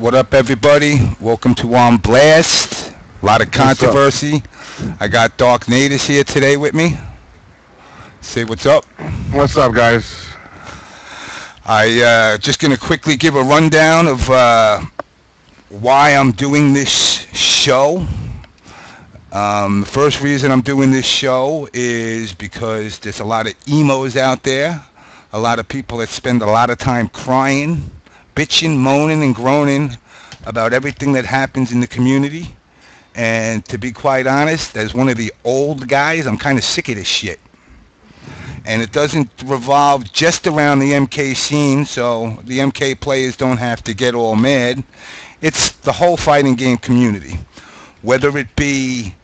What up, everybody? Welcome to On Blast. A lot of What's up? controversy. I got DarkNaTaS here today with me. Say what's up. What's up, guys? I just gonna quickly give a rundown of why I'm doing this show. The first reason I'm doing this show is because there's a lot of emos out there, a lot of people that spend a lot of time crying, bitching, moaning, and groaning about everything that happens in the community. And to be quite honest, as one of the old guys, I'm kind of sick of this shit. And it doesn't revolve just around the MK scene, so the MK players don't have to get all mad. It's the whole fighting game community. Whether it be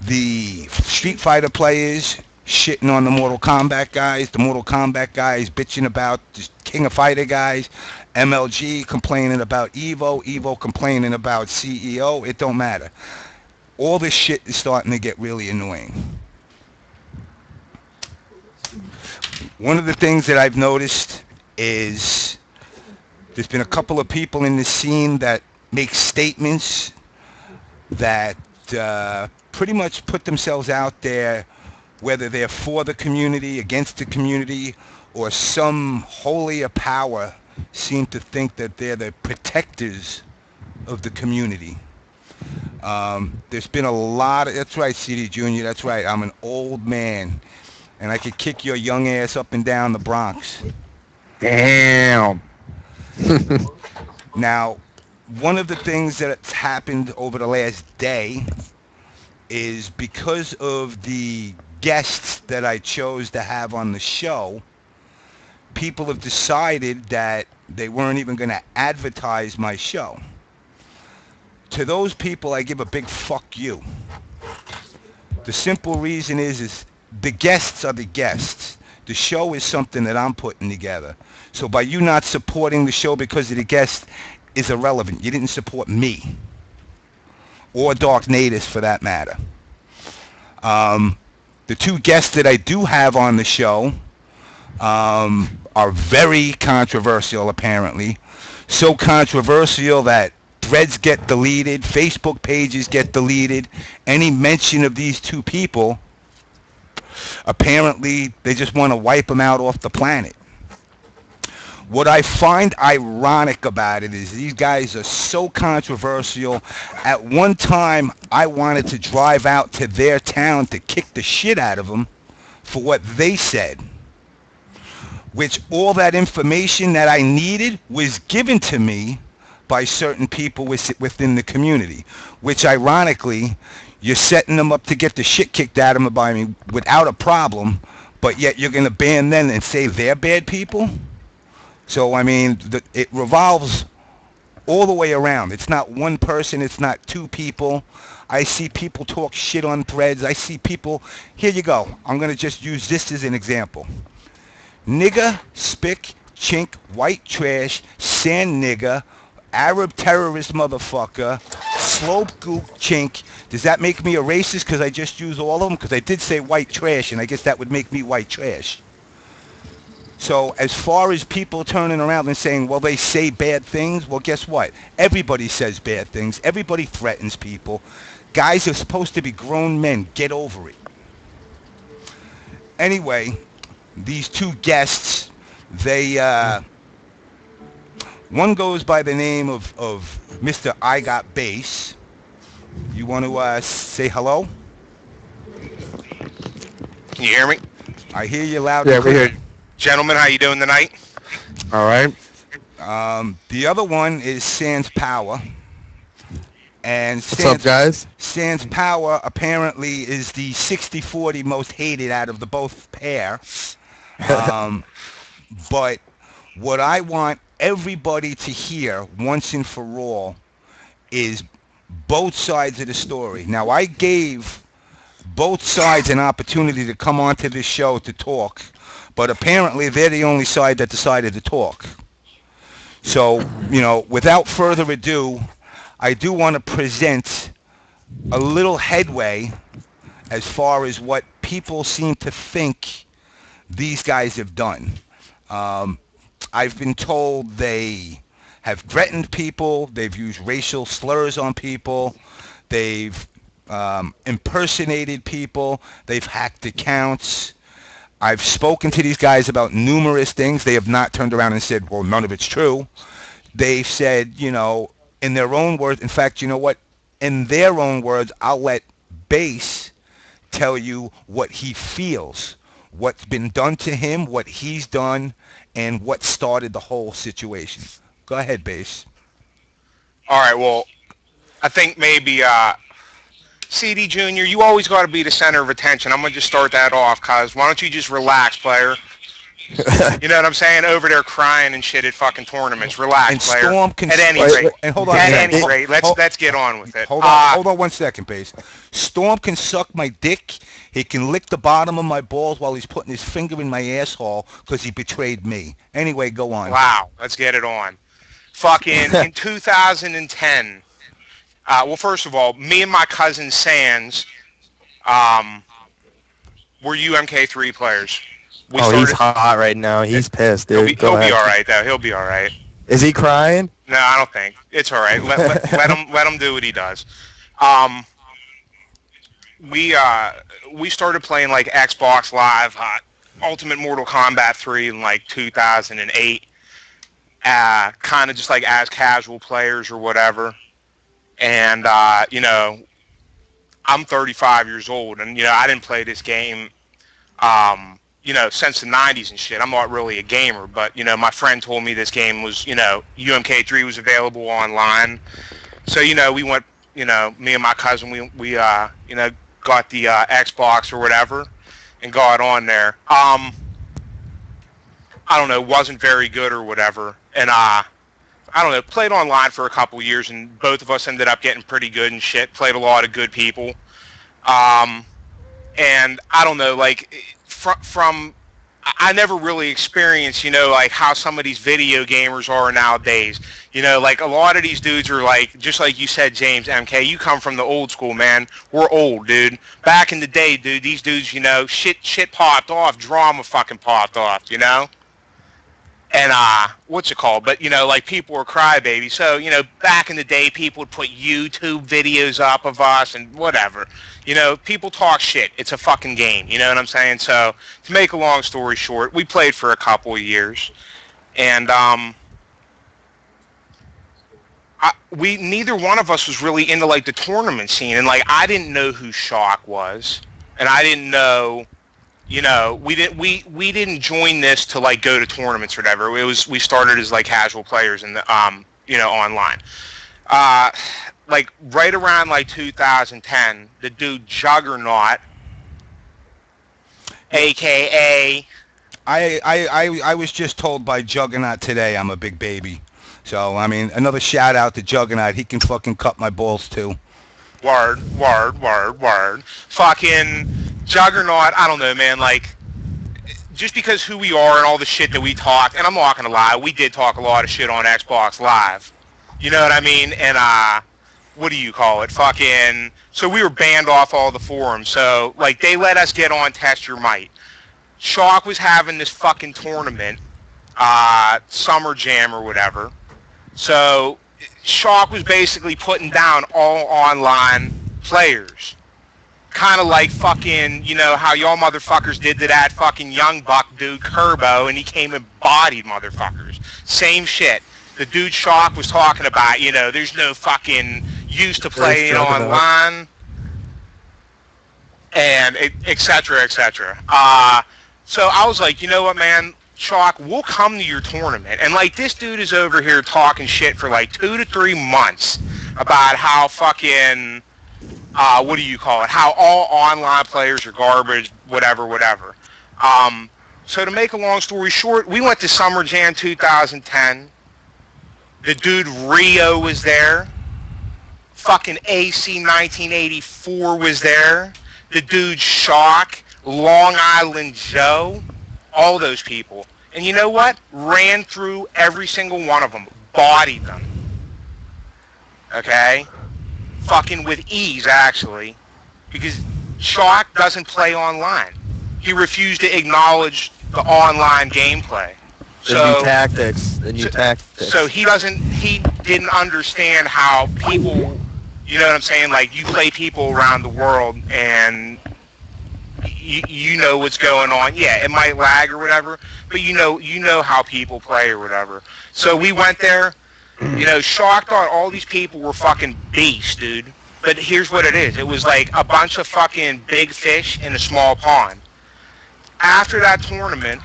the Street Fighter players shitting on the Mortal Kombat guys, the Mortal Kombat guys bitching about the King of Fighter guys, MLG complaining about Evo complaining about CEO, it don't matter. All this shit is starting to get really annoying. One of the things that I've noticed is there's been a couple of people in the scene that make statements that pretty much put themselves out there, whether they're for the community, against the community, or some holier power seem to think that they're the protectors of the community. There's been a lot of, that's right, CD Jr., that's right, I'm an old man, and I could kick your young ass up and down the Bronx. Damn. Now, one of the things that's happened over the last day is because of the guests that I chose to have on the show, people have decided that they weren't even going to advertise my show. To those people, I give a big fuck you. The simple reason is the guests are the guests. The show is something that I'm putting together. So by you not supporting the show because of the guest is irrelevant. You didn't support me. Or DarkNaTaS for that matter. The two guests that I do have on the show are very controversial, apparently. So controversial that threads get deleted, Facebook pages get deleted. Any mention of these two people, apparently they just want to wipe them out off the planet. What I find ironic about it is these guys are so controversial. At one time, I wanted to drive out to their town to kick the shit out of them for what they said, which all that information that I needed was given to me by certain people within the community, which ironically, you're setting them up to get the shit kicked out of them by me without a problem, but yet you're going to ban them and say they're bad people? So, I mean, it revolves all the way around. It's not one person. It's not two people. I see people talk shit on threads. I see people... Here you go. I'm going to just use this as an example. Nigga, spick, chink, white trash, sand nigga, Arab terrorist motherfucker, slope gook, chink. Does that make me a racist because I just use all of them? Because I did say white trash, and I guess that would make me white trash. So as far as people turning around and saying, well, they say bad things, well, guess what? Everybody says bad things. Everybody threatens people. Guys are supposed to be grown men. Get over it. Anyway, these two guests, they, one goes by the name of Mr. I Got Bass. You want to say hello? Can you hear me? I hear you loud Yeah, and we clear. hear. Gentlemen, how you doing tonight? All right. The other one is Sans Power. And What's up, guys? Sans Power apparently is the 60-40 most hated out of the both pair. But what I want everybody to hear once and for all is both sides of the story. Now, I gave both sides an opportunity to come onto this show to talk, but apparently they're the only side that decided to talk. So, you know, without further ado, I do want to present a little headway as far as what people seem to think these guys have done. I've been told they have threatened people. They've used racial slurs on people. They've impersonated people. They've hacked accounts. I've spoken to these guys about numerous things. They have not turned around and said, well, none of it's true. They've said, in their own words, in fact, you know what? In their own words, I'll let Base tell you what he feels, what's been done to him, what he's done, and what started the whole situation. Go ahead, Base. All right, well, I think maybe CD Junior, you always got to be the center of attention. I'm gonna just start that off, cause why don't you just relax, player? You know what I'm saying? Over there crying and shit at fucking tournaments. Relax, And player. Storm can At any rate, and hold on. at a any second. rate, let's get on with it. Hold on 1 second, Base. Storm can suck my dick. He can lick the bottom of my balls while he's putting his finger in my asshole because he betrayed me. Anyway, go on. Wow, let's get it on. Fucking in 2010. Well, first of all, me and my cousin Sands were UMK3 players. He's hot right now. He's pissed, dude. He'll be all right, though. He'll be all right. Is he crying? No, I don't think. It's all right. Let him do what he does. We started playing like Xbox Live, Ultimate Mortal Kombat 3 in like 2008. Kind of just like as casual players or whatever. And I'm 35 years old, and I didn't play this game since the 90s and shit. I'm not really a gamer, but, my friend told me this game was, UMK3 was available online. So, we went, me and my cousin, we got the Xbox or whatever and got on there. I don't know, wasn't very good or whatever. And, I don't know, played online for a couple years, and both of us ended up getting pretty good and shit, played a lot of good people. And I don't know, like, from I never really experienced, like how some of these video gamers are nowadays. Like a lot of these dudes are like, just like you said, James MK, you come from the old school, man. We're old, dude. Back in the day, dude, these dudes, shit popped off, drama fucking popped off, And, what's it called? But, like, people were crybabies. So, back in the day, people would put YouTube videos up of us and whatever. People talk shit. It's a fucking game. You know what I'm saying? So, to make a long story short, we played for a couple of years. And, neither one of us was really into, like, the tournament scene. And, like, I didn't know who Shock was. And I didn't know... we didn't join this to like go to tournaments or whatever. We started as like casual players in the online. Like right around like 2010, the dude Ojuggernut, aka I was just told by Juggernaut today I'm a big baby. So I mean, another shout out to Juggernaut. He can fucking cut my balls too. Word. Fucking Juggernaut, I don't know, man, like, just because who we are and all the shit that we talk, and I'm not gonna lie, we did talk a lot of shit on Xbox Live. You know what I mean? And, what do you call it? Fucking, so we were banned off all the forums, so, like, they let us get on Test Your Might. Shock was having this fucking tournament, Summer Jam or whatever, so Shock was basically putting down all online players. Kind of like fucking, how y'all motherfuckers did to that fucking young buck dude, Kerbo, and he came and bodied motherfuckers. Same shit. The dude Shock was talking about, there's no fucking use to playing online, and et cetera, et cetera. So I was like, you know what, man? Shock, we'll come to your tournament. And, like, this dude is over here talking shit for, like, 2 to 3 months about how fucking... what do you call it? How all online players are garbage, whatever. So to make a long story short, we went to Summer Jam 2010. The dude Rio was there. Fucking AC 1984 was there. The dude Shock, Long Island Joe, all those people. And you know what? Ran through every single one of them. Bodied them. Okay? Fucking with ease, actually, because Shock doesn't play online. He refused to acknowledge the online gameplay. The new tactics. So he doesn't he didn't understand how people, you know what I'm saying? Like, you play people around the world, and you know what's going on. Yeah, it might lag or whatever, but you know how people play or whatever. So we went there. You know, Shark thought all these people were fucking beasts, dude. But here's what it is. It was like a bunch of fucking big fish in a small pond. After that tournament,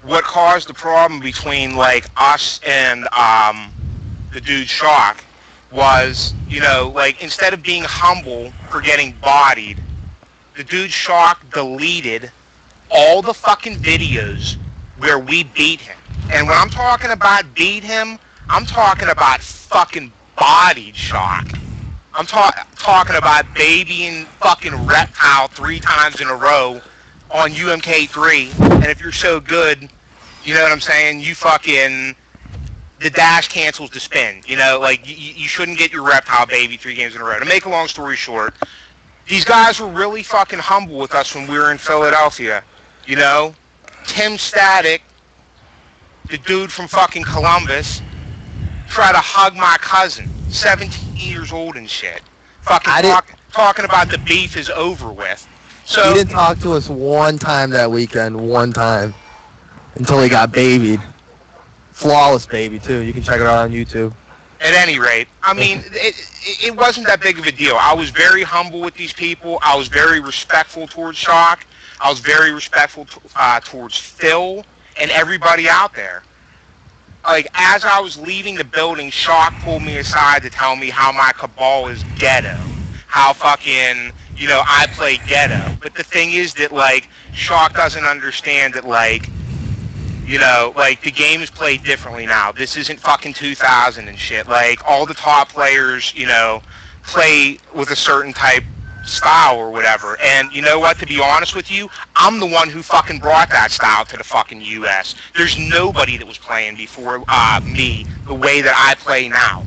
what caused the problem between, like, us and the dude Shark was, you know, like, instead of being humble for getting bodied, the dude Shark deleted all the fucking videos where we beat him. And when I'm talking about beat him, I'm talking about fucking bodied Shark. I'm talking about babying fucking Reptile 3 times in a row on UMK3. And if you're so good, you know what I'm saying, you fucking, the dash cancels the spin. You know, like, you shouldn't get your Reptile baby 3 games in a row. To make a long story short, these guys were really fucking humble with us when we were in Philadelphia. You know, Tim Static, the dude from fucking Columbus, tried to hug my cousin, 17 years old and shit. Fucking talking about the beef is over with. So he didn't talk to us one time that weekend, one time, until he got babied. Flawless baby, too. You can check it out on YouTube. At any rate, I mean, it wasn't that big of a deal. I was very humble with these people. I was very respectful towards Shock. I was very respectful towards Phil and everybody out there. Like, as I was leaving the building, Shock pulled me aside to tell me how my cabal is ghetto. How fucking, you know, I play ghetto. But the thing is that, like, Shock doesn't understand that, like, you know, like, the game is played differently now. This isn't fucking 2000 and shit. Like, all the top players, you know, play with a certain type style or whatever. And you know what, to be honest with you, I'm the one who fucking brought that style to the fucking US. There's nobody that was playing before me the way that I play now.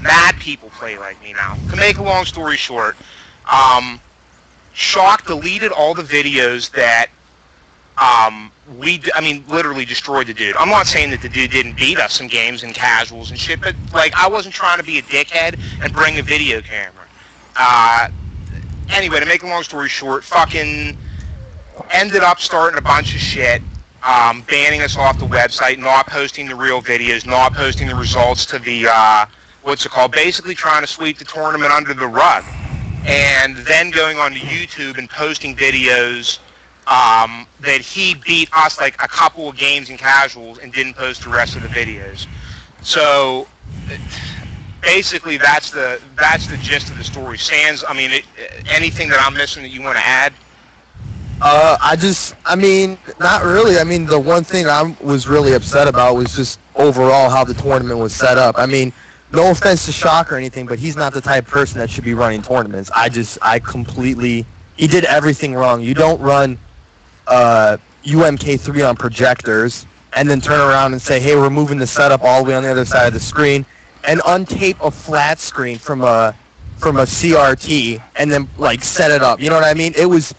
Mad people play like me now. To make a long story short, Shock deleted all the videos that literally destroyed the dude. I'm not saying that the dude didn't beat us in games and casuals and shit, but, like, I wasn't trying to be a dickhead and bring a video camera. Anyway, to make a long story short, fucking ended up starting a bunch of shit, banning us off the website, not posting the real videos, not posting the results to the, basically trying to sweep the tournament under the rug. And then going on to YouTube and posting videos that he beat us, like, a couple of games in casuals and didn't post the rest of the videos. So basically, that's the gist of the story. Sans, I mean, anything that I'm missing that you want to add? Not really. I mean, the one thing I was really upset about was just overall how the tournament was set up. I mean, no offense to Shock or anything, but he's not the type of person that should be running tournaments. He did everything wrong. You don't run UMK3 on projectors and then turn around and say, hey, we're moving the setup all the way on the other side of the screen, and untape a flat screen from a CRT and then, like, set it up. You know what I mean? It was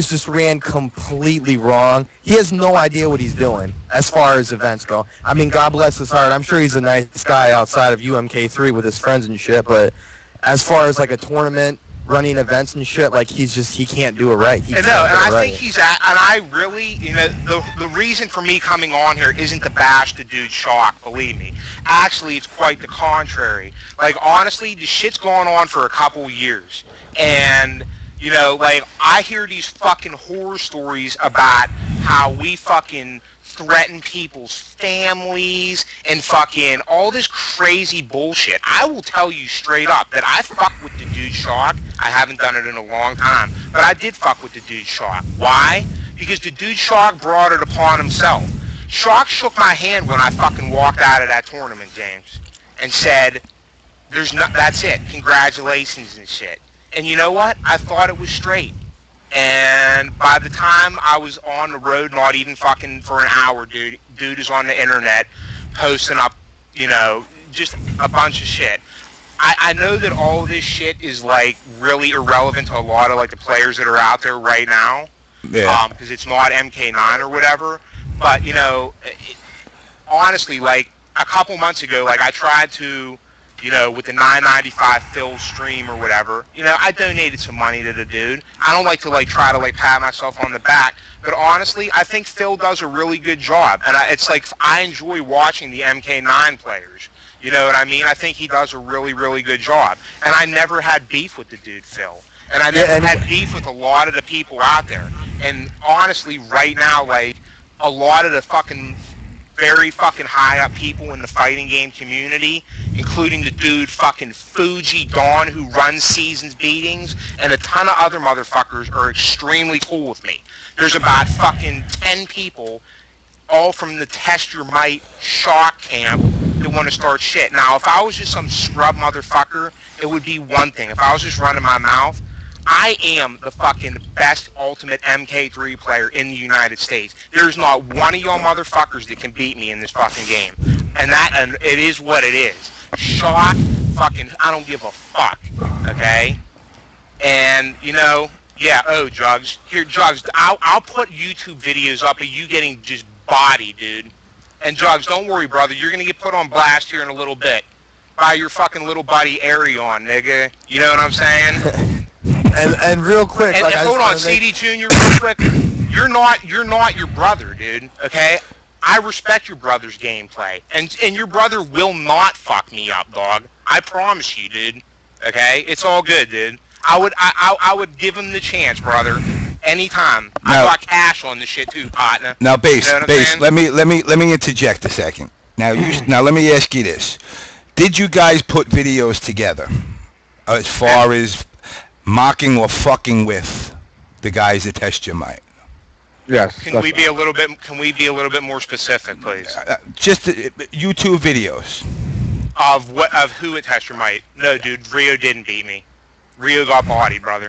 just ran completely wrong. He has no idea what he's doing as far as events go. I mean, God bless his heart. I'm sure he's a nice guy outside of UMK3 with his friends and shit, but as far as, like, a tournament, running events and shit, like, he can't do it right. Think he's and I really, you know, the reason for me coming on here isn't to bash the dude Shock, believe me. Actually, it's quite the contrary. Like, honestly, this shit's gone on for a couple years, and, you know, like, I hear these fucking horror stories about how we fucking threaten people's families and fucking all this crazy bullshit. I will tell you straight up that I fuck with the dude Shock. I haven't done it in a long time, but I did fuck with the dude Shock. Why? Because the dude Shock brought it upon himself. Shock my hand when I fucking walked out of that tournament, James, and said, that's it, congratulations and shit. And you know what? I thought it was straight. And by the time I was on the road, not even fucking for an hour, dude is on the internet posting up, you know, just a bunch of shit. I know that all of this shit is, like, really irrelevant to a lot of, like, the players that are out there right now. Yeah. Because it's not MK9 or whatever. But, you know, honestly, like, a couple months ago, like I tried to, with the 9.95 Phil stream or whatever, I donated some money to the dude. I don't like to like try to like pat myself on the back, but honestly, I think Phil does a really good job, and it's like I enjoy watching the MK9 players. You know what I mean? I think he does a really, really good job, and I never had beef with the dude Phil, and I never had beef with a lot of the people out there. And honestly, right now, like a lot of the fucking very fucking high up people in the fighting game community, including the dude fucking Fuji Dawn who runs Seasons Beatings, and a ton of other motherfuckers are extremely cool with me. There's about fucking 10 people, all from the Test Your Might shock camp, that want to start shit. Now, if I was just some scrub motherfucker, it would be one thing. If I was just running my mouth, I am the fucking best ultimate MK3 player in the United States. There's not one of y'all motherfuckers that can beat me in this fucking game. And it is what it is. Shock, fucking, I don't give a fuck, okay? And, Jugs. Here, Jugs, I'll put YouTube videos up of you getting just bodied, dude. And Jugs, don't worry, brother, you're gonna get put on blast here in a little bit by your fucking little buddy Arion, nigga. You know what I'm saying? And real quick, and hold on, CD Junior, real quick. You're not your brother, dude. Okay, I respect your brother's gameplay, and your brother will not fuck me up, dog. I promise you, dude. Okay, it's all good, dude. I would give him the chance, brother. Anytime. I got cash on this shit too, partner. Now, Bass, let me interject a second. Now, now let me ask you this: did you guys put videos together as far as mocking or fucking with the guys that Test Your Might? Yes. Can we be a little bit more specific, please? Just YouTube videos. Of who at Test Your Might? No, dude, Rio didn't beat me. Rio got bodied, brother.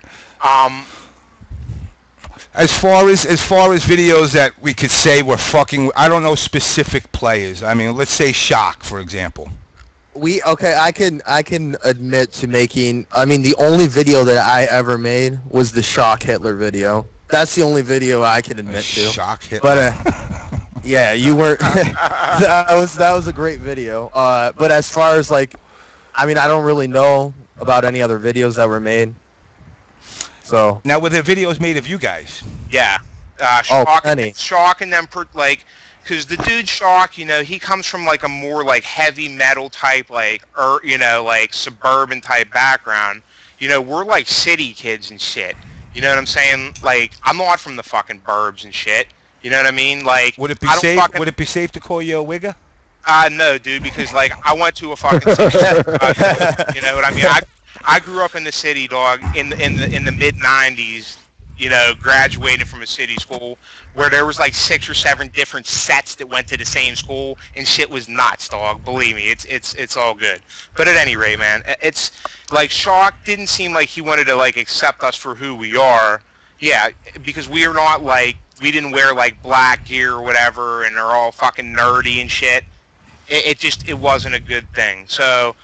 As far as videos that we could say were fucking, I don't know specific players. I mean, let's say Shock, for example. I can admit to making. I mean, the only video that I ever made was the Shock Hitler video. That's the only video I can admit to. Shock Hitler. But yeah, you weren't. that was a great video. But as far as like, I mean, I don't really know about any other videos that were made. So now, were there videos made of you guys? Yeah. Shock and them because the dude Shock, he comes from like a more like heavy metal type, like suburban type background. We're like city kids and shit. You know what I'm saying? Like, I'm not from the fucking burbs and shit. You know what I mean? Like, would it be safe? Would it be safe to call you a wigger? No, dude, because like I went to a fucking city. You know what I mean? I grew up in the city, dog, in the mid '90s. Graduated from a city school where there was like 6 or 7 different sets that went to the same school, and shit was nuts, dog. Believe me, it's all good. But at any rate, man, it's like Shock didn't seem like he wanted to like accept us for who we are. Yeah, because we are not like, we didn't wear like black gear or whatever, and they're all fucking nerdy and shit. It wasn't a good thing. So.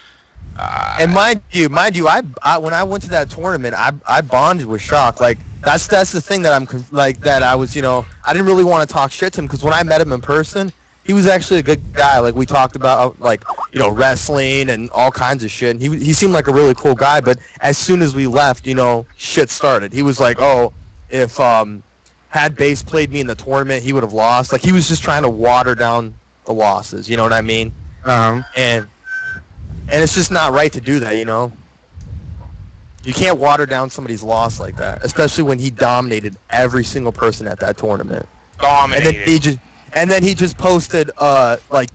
And mind you, I when I went to that tournament, I bonded with Shock. Like that's the thing that I'm like that I was, I didn't really want to talk shit to him because when I met him in person, he was actually a good guy. Like we talked about like wrestling and all kinds of shit. And he seemed like a really cool guy. But as soon as we left, shit started. He was like, oh, if had Bass played me in the tournament, he would have lost. Like he was just trying to water down the losses. You know what I mean? And it's just not right to do that, You can't water down somebody's loss like that, especially when he dominated every single person at that tournament. Dominated. And then he just posted like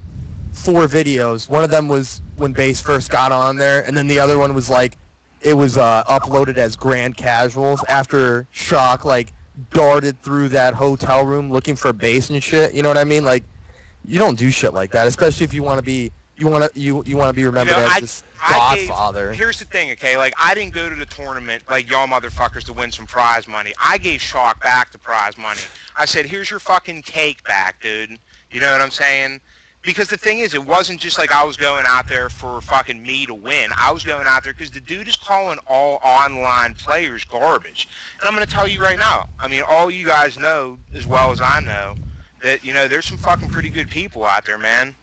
4 videos. One of them was when Bass first got on there, and then the other one was like it was uploaded as Grand Casuals after Shock like darted through that hotel room looking for Bass and shit. You know what I mean? Like you don't do shit like that, especially if you want to be. You want to be remembered as this godfather. Here's the thing, okay? Like, I didn't go to the tournament like y'all motherfuckers to win some prize money. I gave Shock back the prize money. I said, here's your fucking cake back, dude. You know what I'm saying? Because the thing is, it wasn't just like I was going out there for fucking me to win. I was going out there because the dude is calling all online players garbage. And I'm going to tell you right now, I mean, all you guys know as well as I know that, there's some fucking pretty good people out there, man.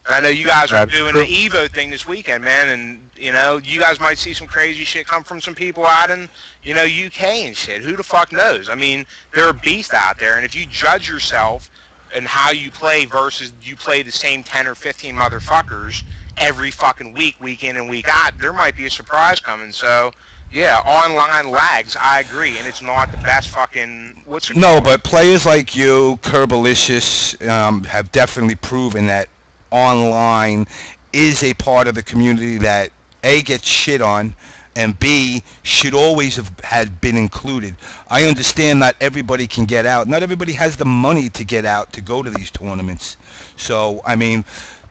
And I know you guys are That's doing true. the Evo thing this weekend, man, and you know you guys might see some crazy shit come from some people out in UK and shit. Who the fuck knows? I mean, there are beasts out there, and if you judge yourself and how you play versus you play the same 10 or 15 motherfuckers every fucking week, week in and week out, there might be a surprise coming. So, yeah, online lags, I agree, and it's not the best fucking... No, but players like you, Kerbalicious, have definitely proven that online is a part of the community that, A, gets shit on, and B, should always have had been included. I understand not everybody can get out. Not everybody has the money to get out to go to these tournaments. So, I mean,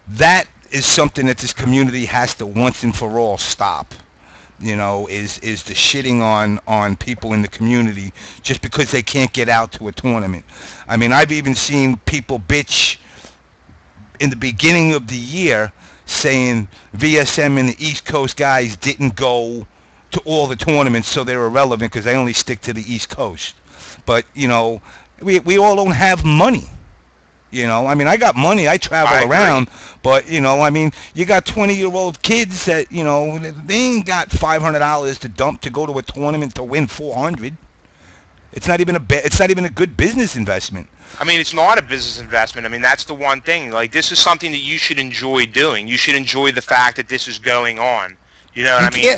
that is something that this community has to once and for all stop. You know, is the shitting on people in the community just because they can't get out to a tournament. I mean, I've even seen people bitch in the beginning of the year saying VSM and the East Coast guys didn't go to all the tournaments, so they're irrelevant because they only stick to the East Coast. But, you know, we all don't have money. You know, I mean, I got money. I travel around. But, you know, I mean, you got 20-year-old kids that, you know, they ain't got $500 to dump to go to a tournament to win 400. It's not even a good business investment. I mean, it's not a business investment. I mean, that's the one thing. Like, this is something that you should enjoy doing. You should enjoy the fact that this is going on. You know what I mean?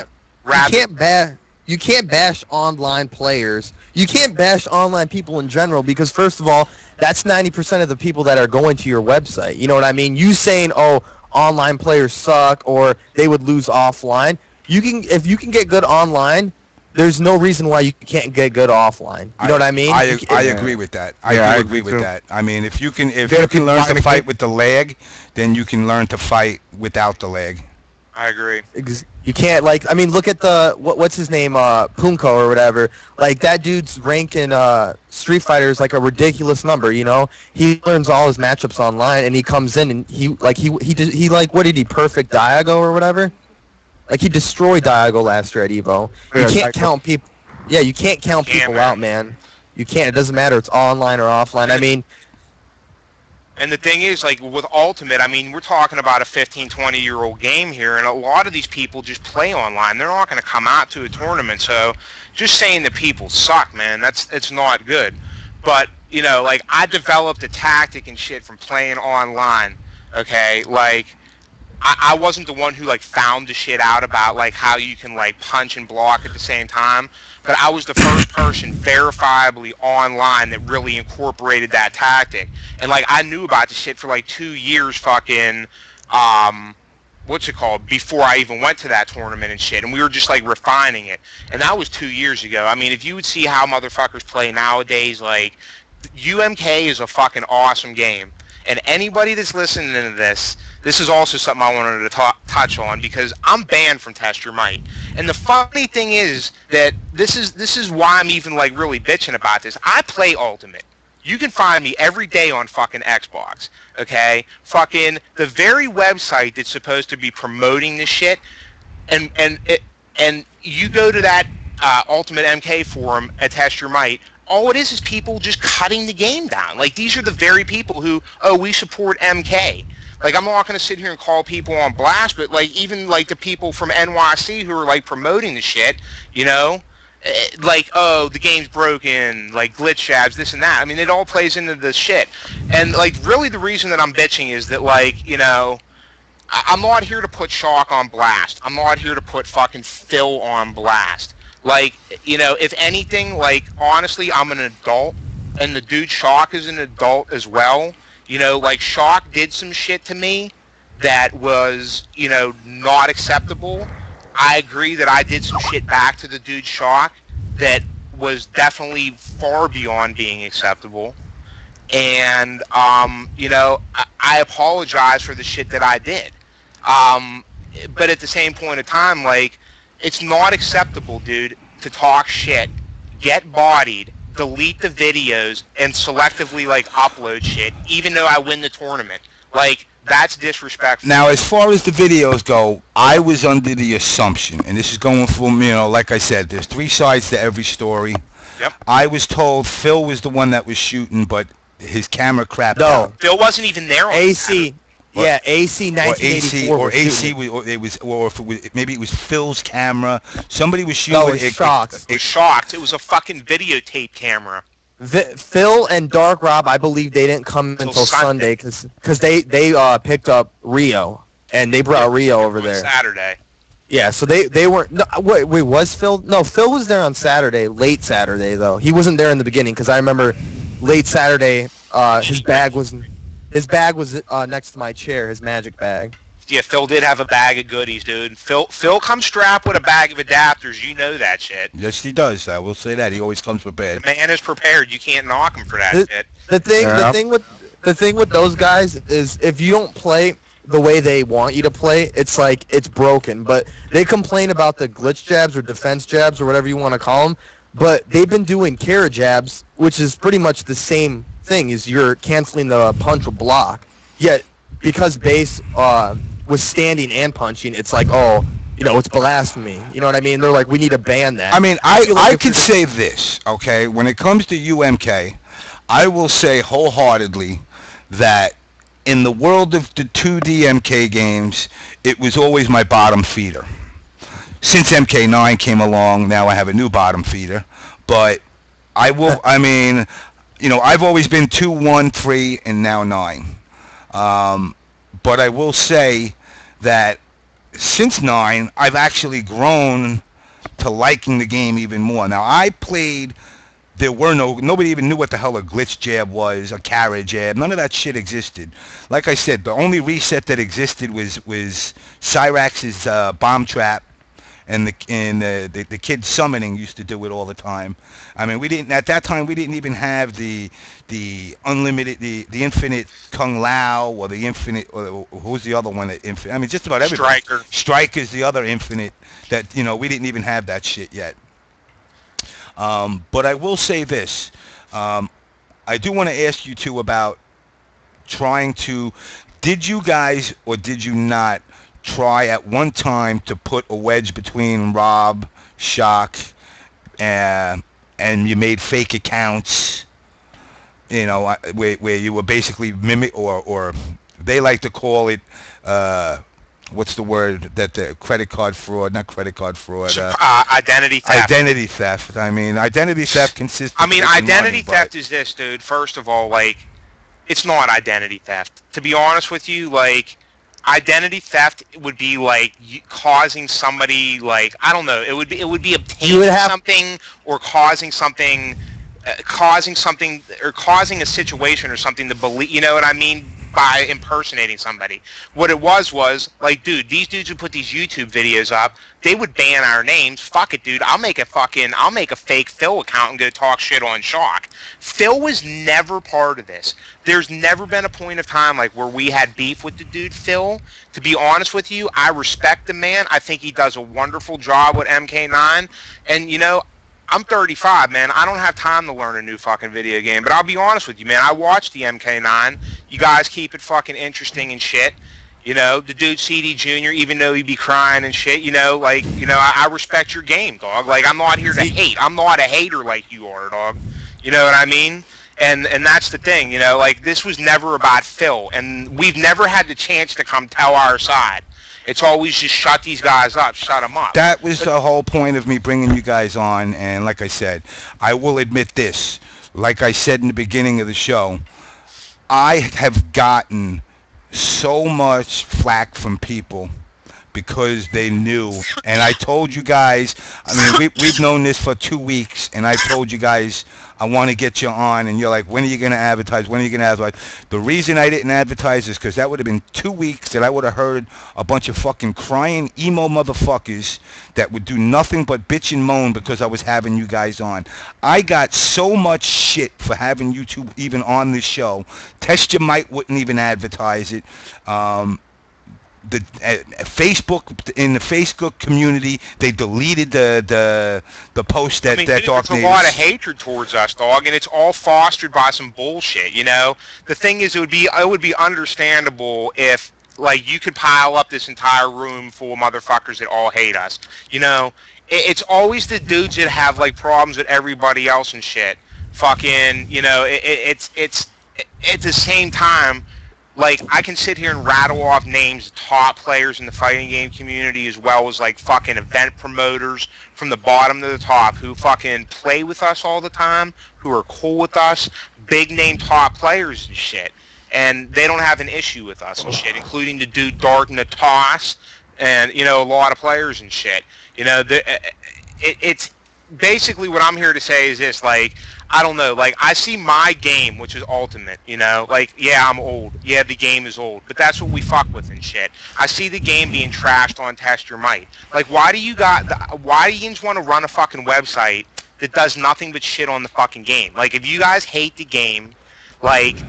You can't bash online players. You can't bash online people in general because, first of all, that's 90% of the people that are going to your website. You know what I mean? You saying, oh, online players suck or they would lose offline. If you can get good online, there's no reason why you can't get good offline. You know what I mean? I agree with that. I agree with that. I mean, if you can learn to fight with the lag, then you can learn to fight without the lag. I agree. You can't, like, I mean, look at the, what's his name, Punko or whatever. Like, that dude's rank in Street Fighter is like a ridiculous number, you know? He learns all his matchups online, and he comes in, and he what did he, perfect Diago or whatever? Like, he destroyed Diago last year at Evo. You can't count people. Yeah, you can't count people out, man. You can't. It doesn't matter. It's online or offline. I mean... And the thing is, like, with Ultimate, I mean, we're talking about a 15, 20-year-old game here, and a lot of these people just play online. They're not going to come out to a tournament, so just saying that people suck, man, it's not good. But, you know, like, I developed a tactic and shit from playing online, okay? Like, I wasn't the one who, like, found the shit out about, like, how you can, like, punch and block at the same time. But I was the first person verifiably online that really incorporated that tactic. And, like, I knew about the shit for, like, 2 years fucking, before I even went to that tournament and shit. And we were just, like, refining it. And that was 2 years ago. I mean, if you would see how motherfuckers play nowadays, like, UMK is a fucking awesome game. And anybody that's listening to this is also something I wanted to touch on because I'm banned from Test Your Might. And the funny thing is that this is why I'm even like really bitching about this. I play Ultimate. You can find me every day on fucking Xbox. Okay? Fucking the very website that's supposed to be promoting this shit and you go to that Ultimate MK forum at Test Your Might. All it is people just cutting the game down. Like, these are the very people who, oh, we support MK. Like, I'm not going to sit here and call people on blast, but, like, even, like, the people from NYC who are, like, promoting the shit, you know? Like, oh, the game's broken, like, glitch jabs, this and that. I mean, it all plays into the shit. And, like, really the reason that I'm bitching is that, like, you know, I'm not here to put Shock on blast. I'm not here to put fucking Phil on blast. Like, you know, if anything, like, honestly, I'm an adult, and the dude Shock is an adult as well. You know, like, Shock did some shit to me that was, you know, not acceptable. I agree that I did some shit back to the dude Shock that was definitely far beyond being acceptable. And, you know, I apologize for the shit that I did. But at the same point of time, like, it's not acceptable, dude, to talk shit, get bodied, delete the videos, and selectively, like, upload shit, even though I win the tournament. Like, that's disrespectful. Now, as far as the videos go, I was under the assumption, and this is going from, you know, like I said, there's 3 sides to every story. Yep. I was told Phil was the one that was shooting, but his camera crapped out. Phil wasn't even there on AC. Yeah, AC or AC 1984 or was shooting AC it. or it was or if it was, maybe it was Phil's camera. Somebody was shooting No, with it's Shock's. I was shocked. It was a fucking videotape camera. Phil and Dark Rob, I believe they didn't come Till until Sunday. Sunday because they picked up Rio and they brought Rio over On there. Saturday. Yeah, so they weren't. No, wait, was Phil? No, Phil was there on Saturday, late Saturday though. He wasn't there in the beginning because I remember late Saturday. His bag was next to my chair. His magic bag. Yeah, Phil did have a bag of goodies, dude. Phil comes strapped with a bag of adapters. You know that shit. Yes, he does. I will say that he always comes The prepared. man is prepared. You can't knock him for that shit. The Yeah. thing with those guys is if you don't play the way they want you to play, it's like it's broken. But they complain about the glitch jabs or defense jabs or whatever you want to call them. But they've been doing Kara jabs, which is pretty much the same thing as you're canceling the punch or block. Yet because base was standing and punching, it's like, oh, it's blasphemy. You know what I mean? They're like, we need to ban that. I mean, feel like I if could you're- say this, okay? When it comes to UMK, I will say wholeheartedly that in the world of the 2D MK games, it was always my bottom feeder. Since MK9 came along, now I have a new bottom feeder. But I've always been 2, 1, 3, and now 9. But I will say that since 9, I've actually grown to liking the game even more. Now, I played, nobody even knew what the hell a glitch jab was, a Kara jab. None of that shit existed. Like I said, the only reset that existed was Cyrax's bomb trap, and the kid summoning used to do it all the time. I mean, at that time we didn't even have the unlimited, the infinite Kung Lao or the infinite, or who's the other one that infinite. I mean, just about everybody. Striker's the other infinite that we didn't even have that shit yet. But I will say this, I do want to ask you two about trying to. Did you guys or did you not try at one time to put a wedge between Rob, Shock, and you made fake accounts, where you were basically mimic, or they like to call it, what's the word, that the credit card fraud, not credit card fraud. Identity theft. Identity theft. I mean, identity theft consists of identity money, theft is this, dude. First of all, it's not identity theft. To be honest with you, identity theft would be causing somebody, I don't know, it would be obtaining something or causing something, or causing a situation or something to believe, you know what I mean, by impersonating somebody. What it was dude, these dudes who put these YouTube videos up, they would ban our names. Fuck it, dude. I'll make a fake Phil account and go talk shit on Shock. Phil was never part of this. There's never been a point of time where we had beef with the dude Phil. To be honest with you, I respect the man. I think he does a wonderful job with MK9. And I'm 35, man. I don't have time to learn a new fucking video game. But I'll be honest with you, man. I watched the MK9. You guys keep it fucking interesting and shit. The dude CD Jr., even though he be crying and shit, I respect your game, dog. I'm not here to hate. I'm not a hater like you are, dog. You know what I mean? And that's the thing, this was never about Phil. And we've never had the chance to come tell our side. It's always just shut these guys up, shut them up. That was the whole point of me bringing you guys on, and like I said, I will admit this. Like I said in the beginning of the show, I have gotten so much flack from people because they knew, and I told you guys, I mean, we've known this for 2 weeks, and I told you guys, I want to get you on, and you're like, when are you going to advertise? When are you going to advertise? The reason I didn't advertise is because that would have been 2 weeks that I would have heard a bunch of fucking crying emo motherfuckers that would do nothing but bitch and moan because I was having you guys on. I got so much shit for having you two even on this show. Test Your Might wouldn't even advertise it. The Facebook, in the Facebook community, they deleted the post that dude, DarkNaTaS. There's a lot of hatred towards us, dog, and it's all fostered by some bullshit. The thing is, it would be understandable if you could pile up this entire room full of motherfuckers that all hate us. It's always the dudes that have problems with everybody else and shit. Fucking, it's at the same time. like, I can sit here and rattle off names of top players in the fighting game community, as well as like fucking event promoters from the bottom to the top who fucking play with us all the time, who are cool with us, big name top players and shit, and they don't have an issue with us and shit, including the dude DarKNaTaS, and you know, a lot of players and shit. You know, it's basically what I'm here to say is this, like, I don't know, like, I see my game, which is Ultimate, you know, like, yeah, I'm old, yeah, the game is old, but that's what we fuck with and shit. I see the game being trashed on Test Your Might. Like, why do you want to run a fucking website that does nothing but shit on the fucking game? Like, if you guys hate the game, like,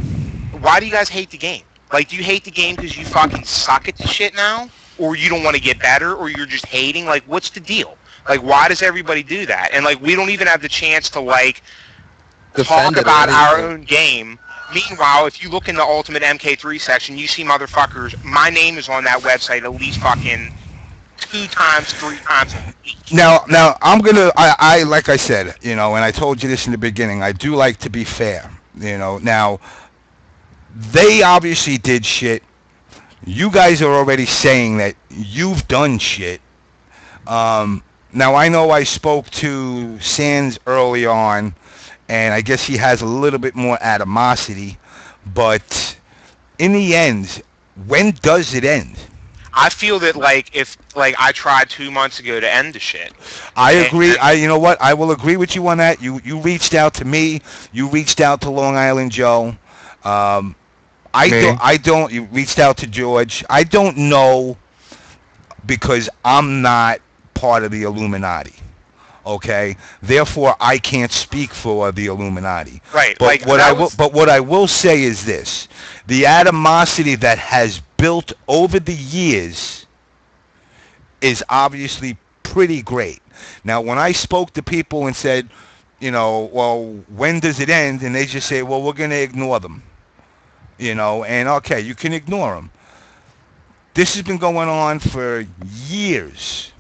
why do you guys hate the game? Like, do you hate the game because you fucking suck at the shit now? Or you don't want to get better? Or you're just hating? Like, what's the deal? Like, why does everybody do that? And, like, we don't even have the chance to, like, talk about our own game. Meanwhile, if you look in the Ultimate MK3 section, you see motherfuckers, my name is on that website at least fucking 2 times, 3 times a week. Now, I'm gonna, I like I said, you know, and I told you this in the beginning, I do like to be fair, you know. Now, they obviously did shit. You guys are already saying that you've done shit. Now, I know I spoke to Sands early on, and I guess he has a little bit more animosity, but in the end, when does it end? I feel that, like, if, like, I tried 2 months ago to end the shit. I agree. You know what? I will agree with you on that. You reached out to me. You reached out to Long Island Joe. You reached out to George. I don't know, because I'm not part of the Illuminati. Okay, therefore I can't speak for the Illuminati. Right. But like, what I will say is this: the animosity that has built over the years is obviously pretty great. Now, when I spoke to people and said, you know, well, when does it end? And they just say, well, we're going to ignore them. You know, and okay, you can ignore them. This has been going on for years.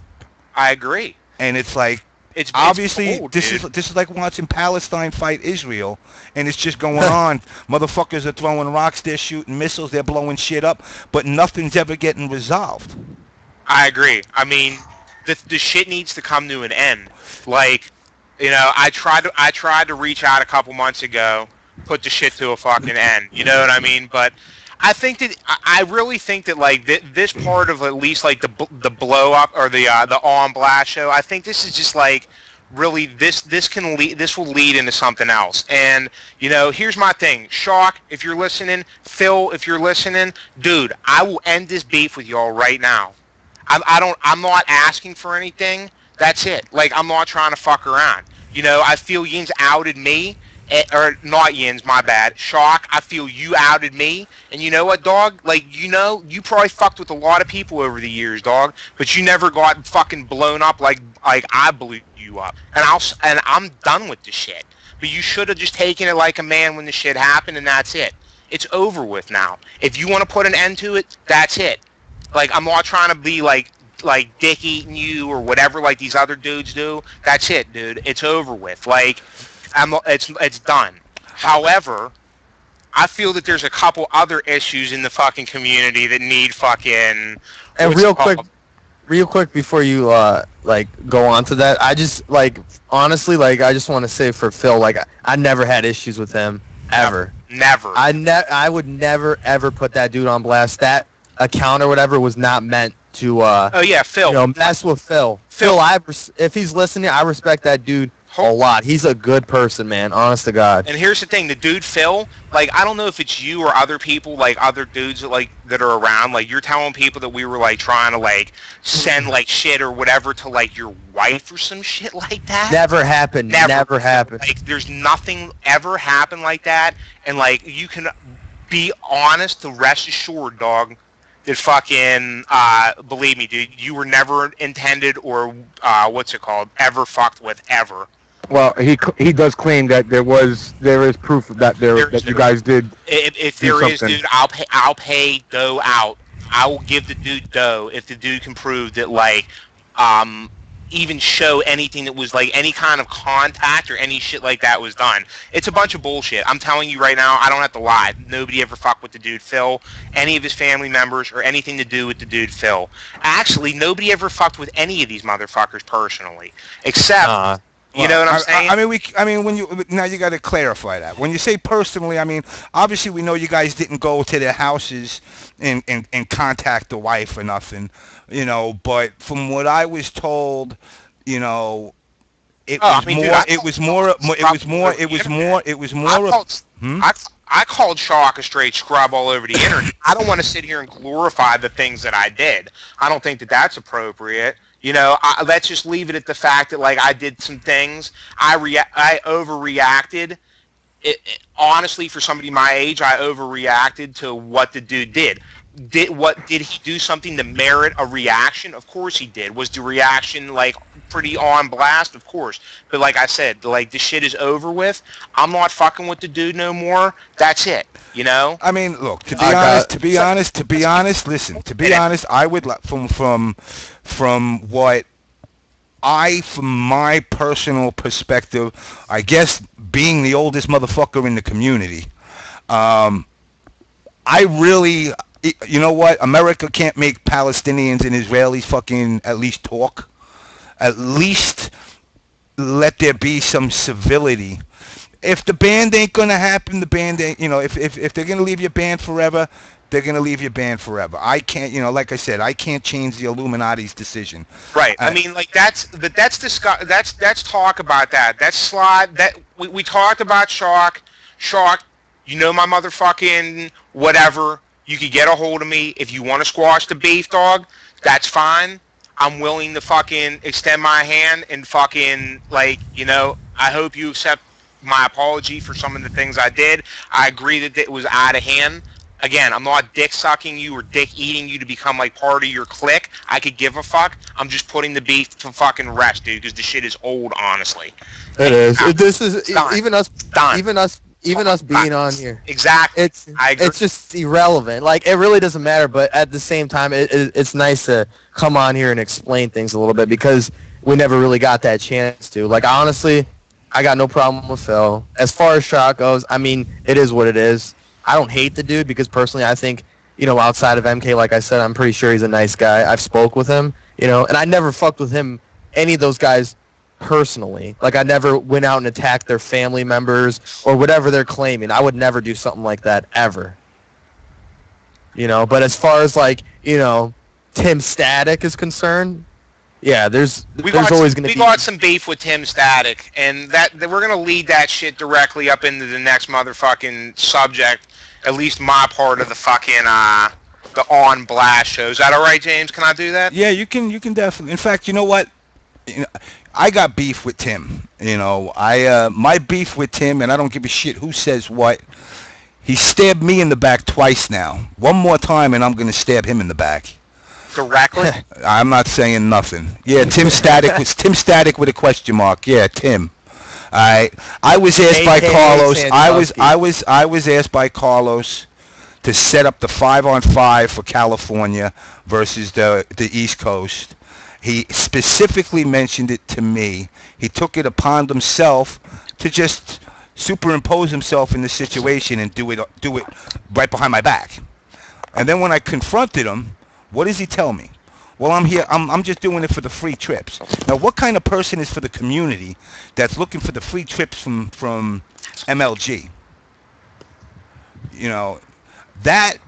I agree. And it's like, obviously, this is like watching Palestine fight Israel, and it's just going on. Motherfuckers are throwing rocks, they're shooting missiles, they're blowing shit up, but nothing's ever getting resolved. I agree. I mean, the shit needs to come to an end. Like, you know, I tried to reach out a couple months ago, put the shit to a fucking end. You know what I mean? But I think that I really think that, like, this part of at least like the blow up or the on blast show, I think this is just like really this will lead into something else. And you know, here's my thing, Shock, if you're listening, Phil, if you're listening, dude, I will end this beef with y'all right now. I'm not asking for anything. That's it. Like, I'm not trying to fuck around. You know, I feel Yin's outed me. Or not Yin's, my bad. Shock, I feel you outed me. And you know what, dog? Like, you know, you probably fucked with a lot of people over the years, dog. But you never got fucking blown up like I blew you up. And I'm done with the shit. But you should have just taken it like a man when the shit happened, and that's it. It's over with now. If you want to put an end to it, that's it. Like, I'm not trying to be like dick eating you or whatever like these other dudes do. That's it, dude. It's over with. Like, it's done. However, I feel that there's a couple other issues in the fucking community that need fucking. And real quick before you like go on to that, I just like honestly like I just want to say for Phil, like I never had issues with him ever. Never. I would never ever put that dude on blast. That account or whatever was not meant to. Oh yeah, Phil. You know, mess with Phil. Phil, if he's listening, I respect that dude a lot. He's a good person, man. Honest to God. And here's the thing: the dude Phil, like, I don't know if it's you or other people, like other dudes that are around. Like, you're telling people that we were like trying to like send like shit or whatever to like your wife or some shit like that. Never happened. Never happened. Like, there's nothing ever happened like that. And like, you can be honest to rest assured, dog. That fucking, believe me, dude, you were never intended or, ever fucked with, ever. Well, he does claim that there is proof that that you guys did. If there is, dude, I'll pay dough out. I will give the dude dough if the dude can prove that, like, even show anything that was like any kind of contact or any shit like that was done. It's a bunch of bullshit. I'm telling you right now, I don't have to lie. Nobody ever fucked with the dude Phil, any of his family members, or anything to do with the dude Phil. Actually, nobody ever fucked with any of these motherfuckers personally, except. You know what I'm saying? I mean, when you now you got to clarify that. When you say personally, I mean, obviously we know you guys didn't go to their houses and contact the wife or nothing, you know. But from what I was told, you know, it was more. I called Shock a straight scrub all over the internet. I don't want to sit here and glorify the things that I did. I don't think that that's appropriate. You know, let's just leave it at the fact that, like, I did some things. I overreacted. Honestly, for somebody my age, I overreacted to what the dude did. Did he do something to merit a reaction? Of course he did. Was the reaction, like, pretty on blast? Of course. But like I said, like, the shit is over with. I'm not fucking with the dude no more. That's it. You know? I mean, look, to be honest, listen, to be honest, I would like from what from my personal perspective, I guess being the oldest motherfucker in the community, I really, you know what? America can't make Palestinians and Israelis fucking at least talk. At least let there be some civility. If the band ain't gonna happen, the band ain't. You know, if they're gonna leave you banned forever, they're gonna leave you banned forever. I can't. You know, like I said, I can't change the Illuminati's decision. Right. I mean, like that's talk about that. That's slide. That we talked about Shock. Shock. You know my motherfucking whatever. You could get a hold of me if you want to squash the beef, dog. That's fine. I'm willing to fucking extend my hand and fucking, like, you know, I hope you accept my apology for some of the things I did. I agree that it was out of hand. Again, I'm not dick sucking you or dick eating you to become like part of your clique. I could give a fuck. I'm just putting the beef to fucking rest, dude, because the shit is old, honestly. It is. This is even us being on here. Exactly. It's just irrelevant. Like, it really doesn't matter, but at the same time, it's nice to come on here and explain things a little bit because we never really got that chance to. Like, honestly, I got no problem with Phil. As far as Shock goes, I mean, it is what it is. I don't hate the dude because personally I think, you know, outside of MK, like I said, I'm pretty sure he's a nice guy. I've spoke with him, you know, and I never fucked with him, any of those guys personally. Like, I never went out and attacked their family members or whatever they're claiming. I would never do something like that ever. You know, but as far as, like, you know, Tim Static is concerned, yeah, there's always going to be... We got some beef with Tim Static, and that we're going to lead that shit directly up into the next motherfucking subject, at least my part of the fucking, the On Blast show. Is that all right, James? Can I do that? Yeah, you can definitely. In fact, you know what? You know, I got beef with Tim. You know, my beef with Tim, and I don't give a shit who says what. He stabbed me in the back twice now. One more time, and I'm going to stab him in the back. Directly? I'm not saying nothing. Yeah, Tim Static was Tim Static with a question mark. Yeah, Tim. All right. I was asked by Carlos. I was asked by Carlos to set up the 5-on-5 for California versus the East Coast. He specifically mentioned it to me. He took it upon himself to just superimpose himself in the situation and do it right behind my back. And then when I confronted him, what does he tell me? Well, I'm here. I'm just doing it for the free trips. Now, what kind of person is for the community that's looking for the free trips from MLG? You know, that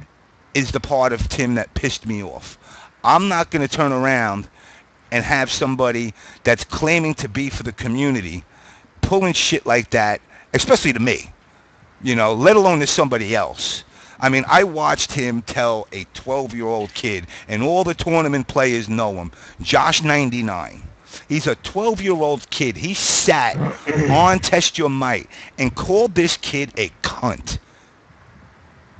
is the part of Tim that pissed me off. I'm not going to turn around and have somebody that's claiming to be for the community pulling shit like that, especially to me, you know, let alone to somebody else. I mean, I watched him tell a 12-year-old kid, and all the tournament players know him, Josh 99. He's a 12-year-old kid. He sat on Test Your Might and called this kid a cunt.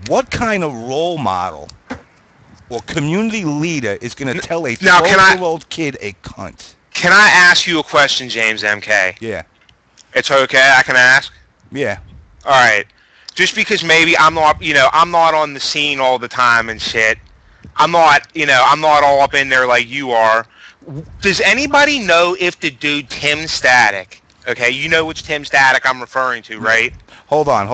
What kind of role model or community leader is going to tell a 12-year-old kid a cunt? Can I ask you a question, James MK? Yeah. It's okay, I can ask? Yeah. All right. Just because maybe I'm not on the scene all the time and shit. I'm not all up in there like you are. Does anybody know if the dude Tim Static? Okay, you know which Tim Static I'm referring to, right? Hold on.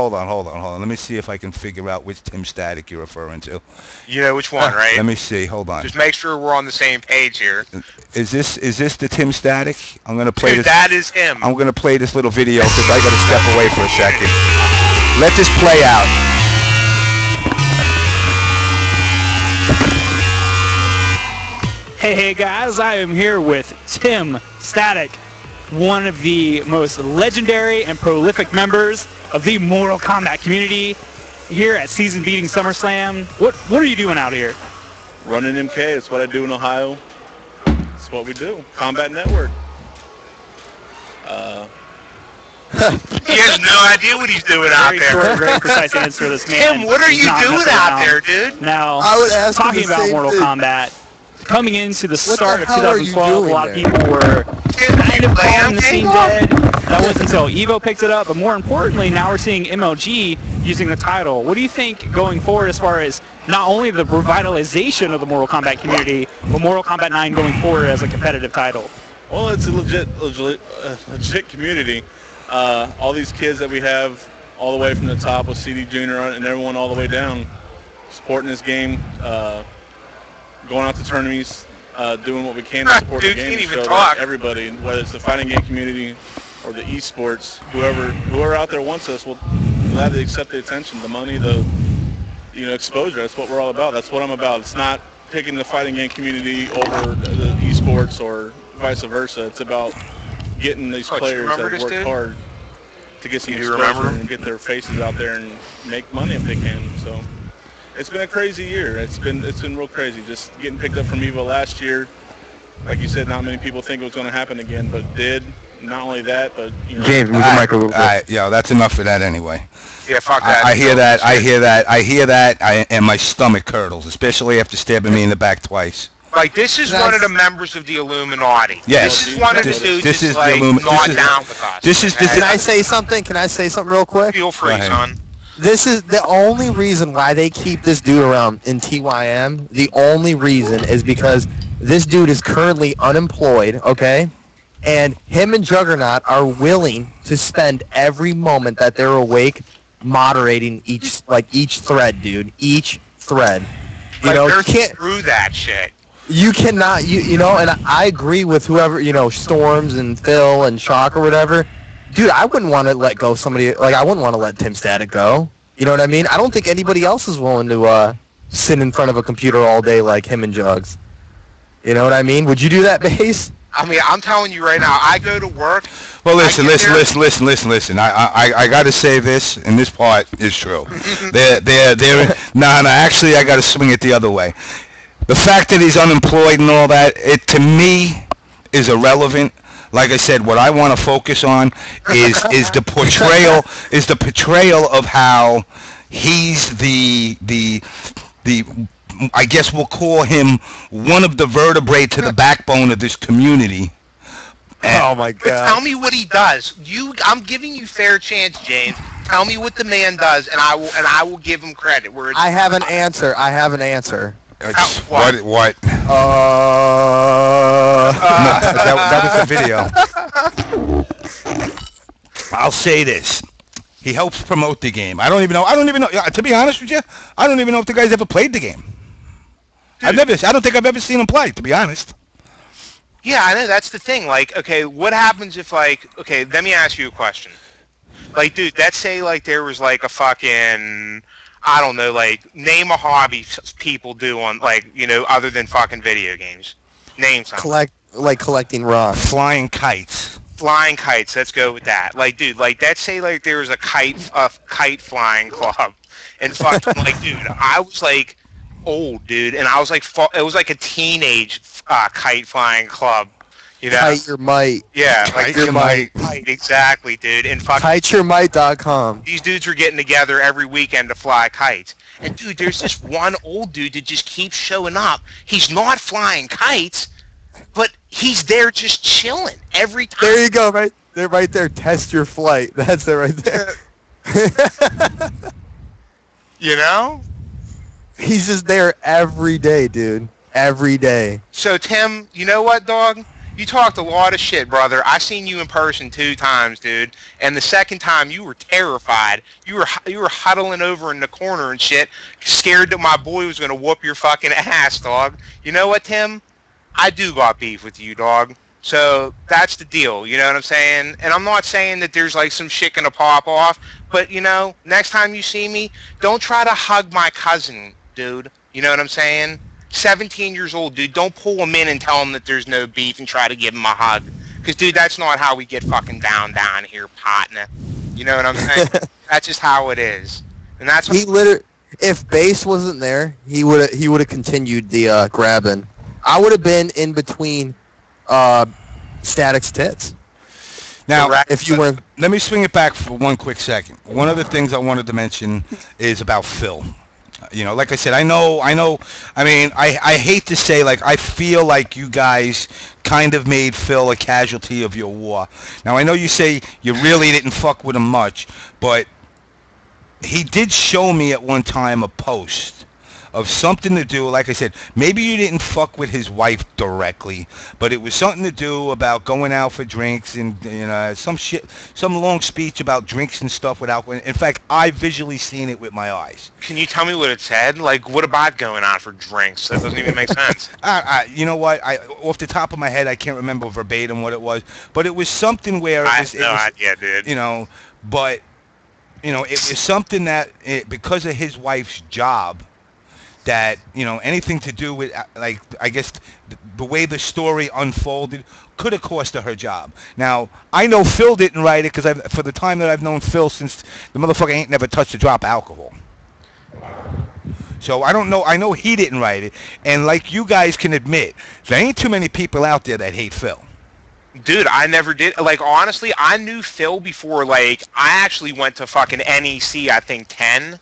Let me see if I can figure out which Tim Static you're referring to. You know which one, right? Let me see. Hold on. Just make sure we're on the same page here. Is this the Tim Static? I'm gonna play Dude, this. that is him. I'm gonna play this little video because I gotta step away for a second. Let this play out. Hey guys, I am here with Tim Static, one of the most legendary and prolific members of the Mortal Kombat community here at season-beating SummerSlam. What are you doing out here? Running MK, it's what I do in Ohio. It's what we do. Combat Network. He has no idea what he's doing out Very there. short, very precise answer. This man. Tim, what are you not doing messing out around. there, dude? Now, I would ask him talking the about same Mortal thing. Kombat, coming into the start of hell are you 2012, a doing lot of there? people were Tim, kind of calling the scene MK? dead. That wasn't until Evo picked it up, but more importantly, now we're seeing MLG using the title. What do you think going forward as far as not only the revitalization of the Mortal Kombat community, but Mortal Kombat 9 going forward as a competitive title? Well, it's a legit community. All these kids that we have, all the way from the top with CD Junior on it, and everyone all the way down, supporting this game, going out to tournaments, doing what we can to support Dude, the game can't and even show talk. that everybody, whether it's the fighting game community or the esports, whoever out there wants us, we'll gladly accept the attention, the money, the exposure. That's what we're all about. That's what I'm about. It's not picking the fighting game community over the esports or vice versa. It's about getting these Oh, do you players remember that this work dude? hard to get some Do you exposure remember? and get their faces out there and make money if they can. So it's been a crazy year. It's been real crazy. Just getting picked up from Evo last year. Like you said, not many people think it was going to happen again, but it did. Not only that, but James, move the mic a little bit. Yo, that's enough for that anyway. Yeah, fuck that. I hear that, and my stomach curdles, especially after stabbing me in the back twice. Like, this is one of the members of the Illuminati. Yes. This is one of the This- dudes this that's, is the like, Illumin- not this is- down with us. this is- okay? Can I say something? Real quick? Feel free, Go ahead. son. This is the only reason why they keep this dude around in TYM. The only reason is because this dude is currently unemployed, okay? And him and Juggernaut are willing to spend every moment that they're awake moderating each thread, dude. Each thread. You Like, know, you they're can't. through that shit. You cannot, you know, and I agree with whoever, Storms and Phil and Shock or whatever. Dude, I wouldn't want to let go somebody, like, I wouldn't want to let Tim Static go. You know what I mean? I don't think anybody else is willing to sit in front of a computer all day like him and Jugs. You know what I mean? Would you do that, Base? I mean, I'm telling you right now, I go to work. Well, listen. I got to say this, and this part is true. Actually, I got to swing it the other way. The fact that he's unemployed and all that, it to me is irrelevant. Like I said, what I want to focus on is the portrayal of how he's the I guess we'll call him one of the vertebrae to the backbone of this community. Oh my But tell God. me what he does. I'm giving you fair chance, James. Tell me what the man does, and I will give him credit. Where it's, I have an answer. What? That was the video. I'll say this. He helps promote the game. I don't even know. To be honest with you, I don't even know if the guy's ever played the game. I don't think I've ever seen him play, to be honest. Yeah, I know, that's the thing. Like, okay, what happens if, like, okay, let me ask you a question. Like, dude, let's say, like, there was, like, a fucking, I don't know, like, name a hobby people do on, like, other than fucking video games. Name something. Collecting rocks. Flying kites. Flying kites, let's go with that. Like, dude, like, let's say, like, there was a kite flying club. And fucking, like, dude, I was, like, old, dude, and I was, like, it was, like, a teenage kite flying club. Kite your might. Yeah, Kite like your might. Kite, exactly, dude. And fucking KiteYourMight.com. these dudes are getting together every weekend to fly kites. And dude, there's this one old dude that just keeps showing up. He's not flying kites, but he's there just chilling every time. There you go, right there. Test your flight. That's it right there. You know? He's just there every day, dude. every day. So Tim, you know what, dog? You talked a lot of shit, brother. I seen you in person 2 times, dude. And the second time, you were terrified. You were huddling over in the corner and shit, scared that my boy was gonna whoop your fucking ass, dog. You know what, Tim? I do got beef with you, dog. So that's the deal. You know what I'm saying? And I'm not saying that there's like some shit gonna pop off, but you know, next time you see me, don't try to hug my cousin, dude. You know what I'm saying? 17 years old, dude. Don't pull him in and tell him that there's no beef and try to give him a hug. Because, dude, that's not how we get fucking down here, partner. You know what I'm saying? That's just how it is. And that's what... He literally, if Bass wasn't there, he would have continued the grabbing. I would have been in between Static's tits. Now, if you were... let me swing it back for one quick second. One of the things I wanted to mention is about Phil. You know, like I said, I know, I mean, I hate to say, like, I feel like you guys kind of made Phil a casualty of your war. Now, I know you say you really didn't fuck with him much, but he did show me at one time a post of something to do, like I said, maybe you didn't fuck with his wife directly, but it was something to do about going out for drinks and, you know, some shit, some long speech about drinks and stuff without, in fact, I visually seen it with my eyes. Can you tell me what it said? Like, what about going out for drinks? That doesn't even make sense. You know what? Off the top of my head, I can't remember verbatim what it was, but it was something where I have no idea, dude. You know, but, you know, it was something that, because of his wife's job, that, you know, anything to do with, like, I guess the way the story unfolded could have cost her her job. Now, I know Phil didn't write it because for the time that I've known Phil, since the motherfucker ain't never touched a drop of alcohol. So I don't know. I know he didn't write it. And like you guys can admit, there ain't too many people out there that hate Phil. Dude, I never did. Like, honestly, I knew Phil before, like, I actually went to fucking NEC, I think, 10.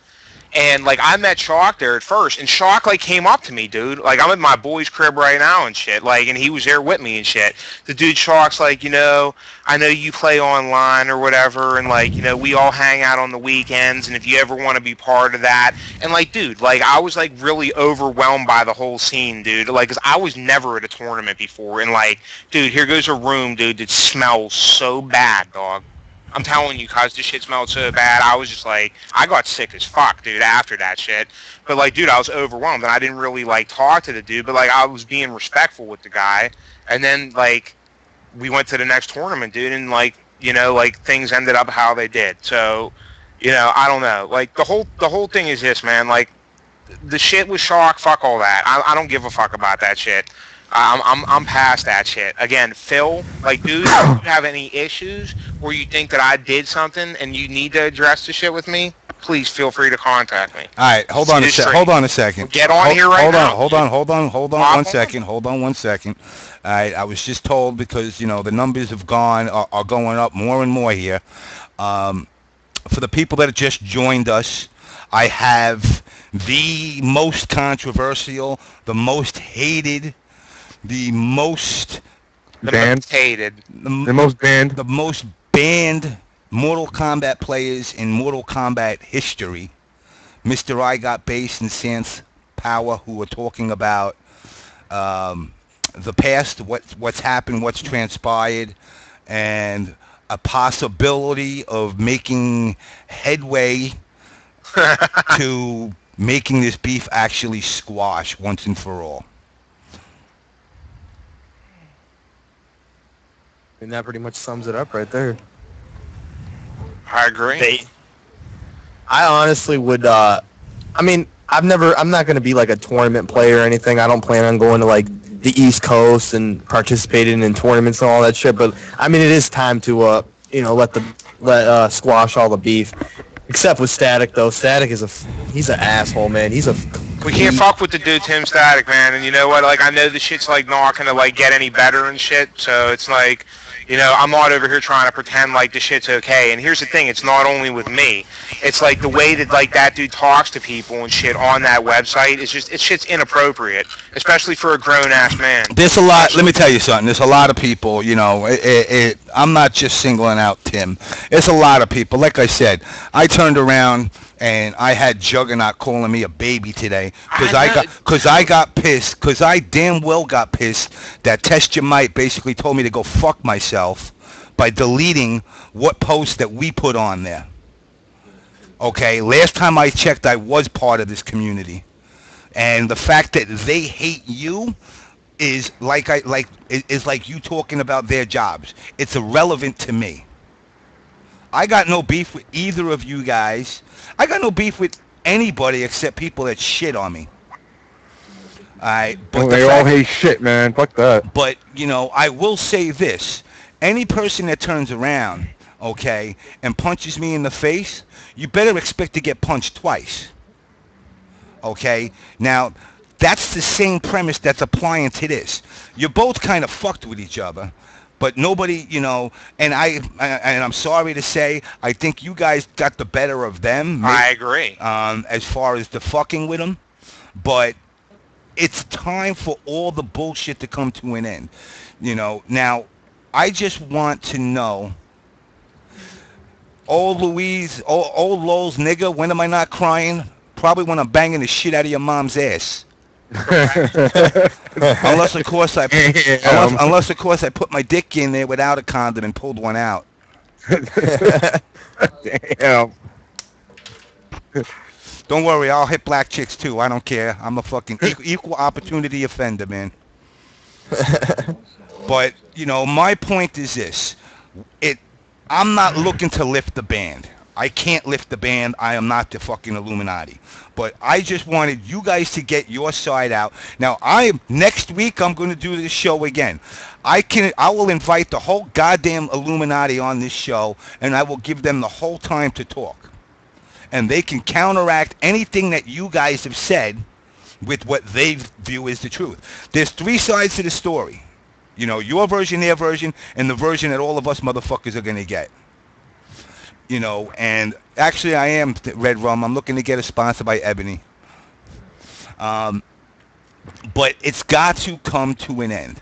And, like, I met Shock there at first, and Shock, like, came up to me, dude. Like, I'm at my boy's crib right now and shit, like, and he was there with me and shit. The dude Shock's like, you know, I know you play online or whatever, and, like, you know, we all hang out on the weekends, and if you ever want to be part of that. And, like, dude, like, I was, like, really overwhelmed by the whole scene, dude. Like, 'cause I was never at a tournament before, and, like, dude, here goes a room, dude, that smells so bad, dog. I'm telling you, cuz this shit smelled so bad, I was just like, I got sick as fuck, dude, after that shit. But, like, dude, I was overwhelmed, and I didn't really, like, talk to the dude, but, like, I was being respectful with the guy. And then, like, we went to the next tournament, dude, and, like, you know, like, things ended up how they did. So, you know, I don't know. Like, the whole thing is this, man. Like, the shit with Shock, fuck all that. I don't give a fuck about that shit. I'm past that shit. Again, Phil, like, dude, if you have any issues where you think that I did something and you need to address the shit with me, please feel free to contact me. All right, hold on a second. Get on here right now. Hold on one second. All right, I was just told, because, you know, the numbers have are going up more and more here. For the people that have just joined us, I have the most controversial, the most hated, the most banned Mortal Kombat players in Mortal Kombat history, Mr. I Got Bass and Sans Power, who are talking about the past, what's happened, what's transpired, and a possibility of making headway to making this beef actually squash once and for all. And that pretty much sums it up right there. I agree. I honestly would, I mean, I'm not going to be like a tournament player or anything. I don't plan on going to like the East Coast and participating in tournaments and all that shit. But I mean, it is time to, you know, let squash all the beef. Except with Static, though. Static he's an asshole, man. We can't fuck with the dude Tim Static, man. And you know what? Like, I know the shit's like not gonna like get any better and shit. So it's like, you know, I'm not over here trying to pretend like the shit's okay. And here's the thing, it's not only with me. It's like the way that like that dude talks to people and shit on that website is just, it's shit's inappropriate, especially for a grown-ass man. There's a lot, let me tell you something, there's a lot of people, you know, I'm not just singling out Tim. It's a lot of people. Like I said, I turned around And I had Juggernaut calling me a baby today because I know. I got pissed, because I damn well got pissed that Test Your Might basically told me to go fuck myself by deleting what post that we put on there. Okay, last time I checked, I was part of this community, and the fact that they hate you is is like you talking about their jobs. It's irrelevant to me. I got no beef with either of you guys. I got no beef with anybody except people that shit on me. Alright, but They all hate shit, man. Fuck that. But I will say this: any person that turns around, okay, and punches me in the face, you better expect to get punched twice. Okay, now that's the same premise that's applying to this. You're both kind of fucked with each other. But nobody, and I'm sorry to say, I think you guys got the better of them. I agree. As far as the fucking with them, but it's time for all the bullshit to come to an end. Now, I just want to know, old Louise, old Lowell's nigga, when am I not crying? Probably when I'm banging the shit out of your mom's ass. unless of course I put my dick in there without a condom and pulled one out. Damn. Don't worry, I'll hit black chicks too. I don't care. I'm a fucking equal opportunity offender, man. But my point is this: I'm not looking to lift the band. I can't lift the band. I am not the fucking Illuminati. But I just wanted you guys to get your side out. Now, next week I'm going to do this show again. I will invite the whole goddamn Illuminati on this show, and I will give them the whole time to talk. And they can counteract anything that you guys have said with what they view as the truth. There's three sides to the story. Your version, their version, and the version that all of us motherfuckers are going to get. And actually I am Red Rum. I'm looking to get a sponsor by Ebony. But it's got to come to an end.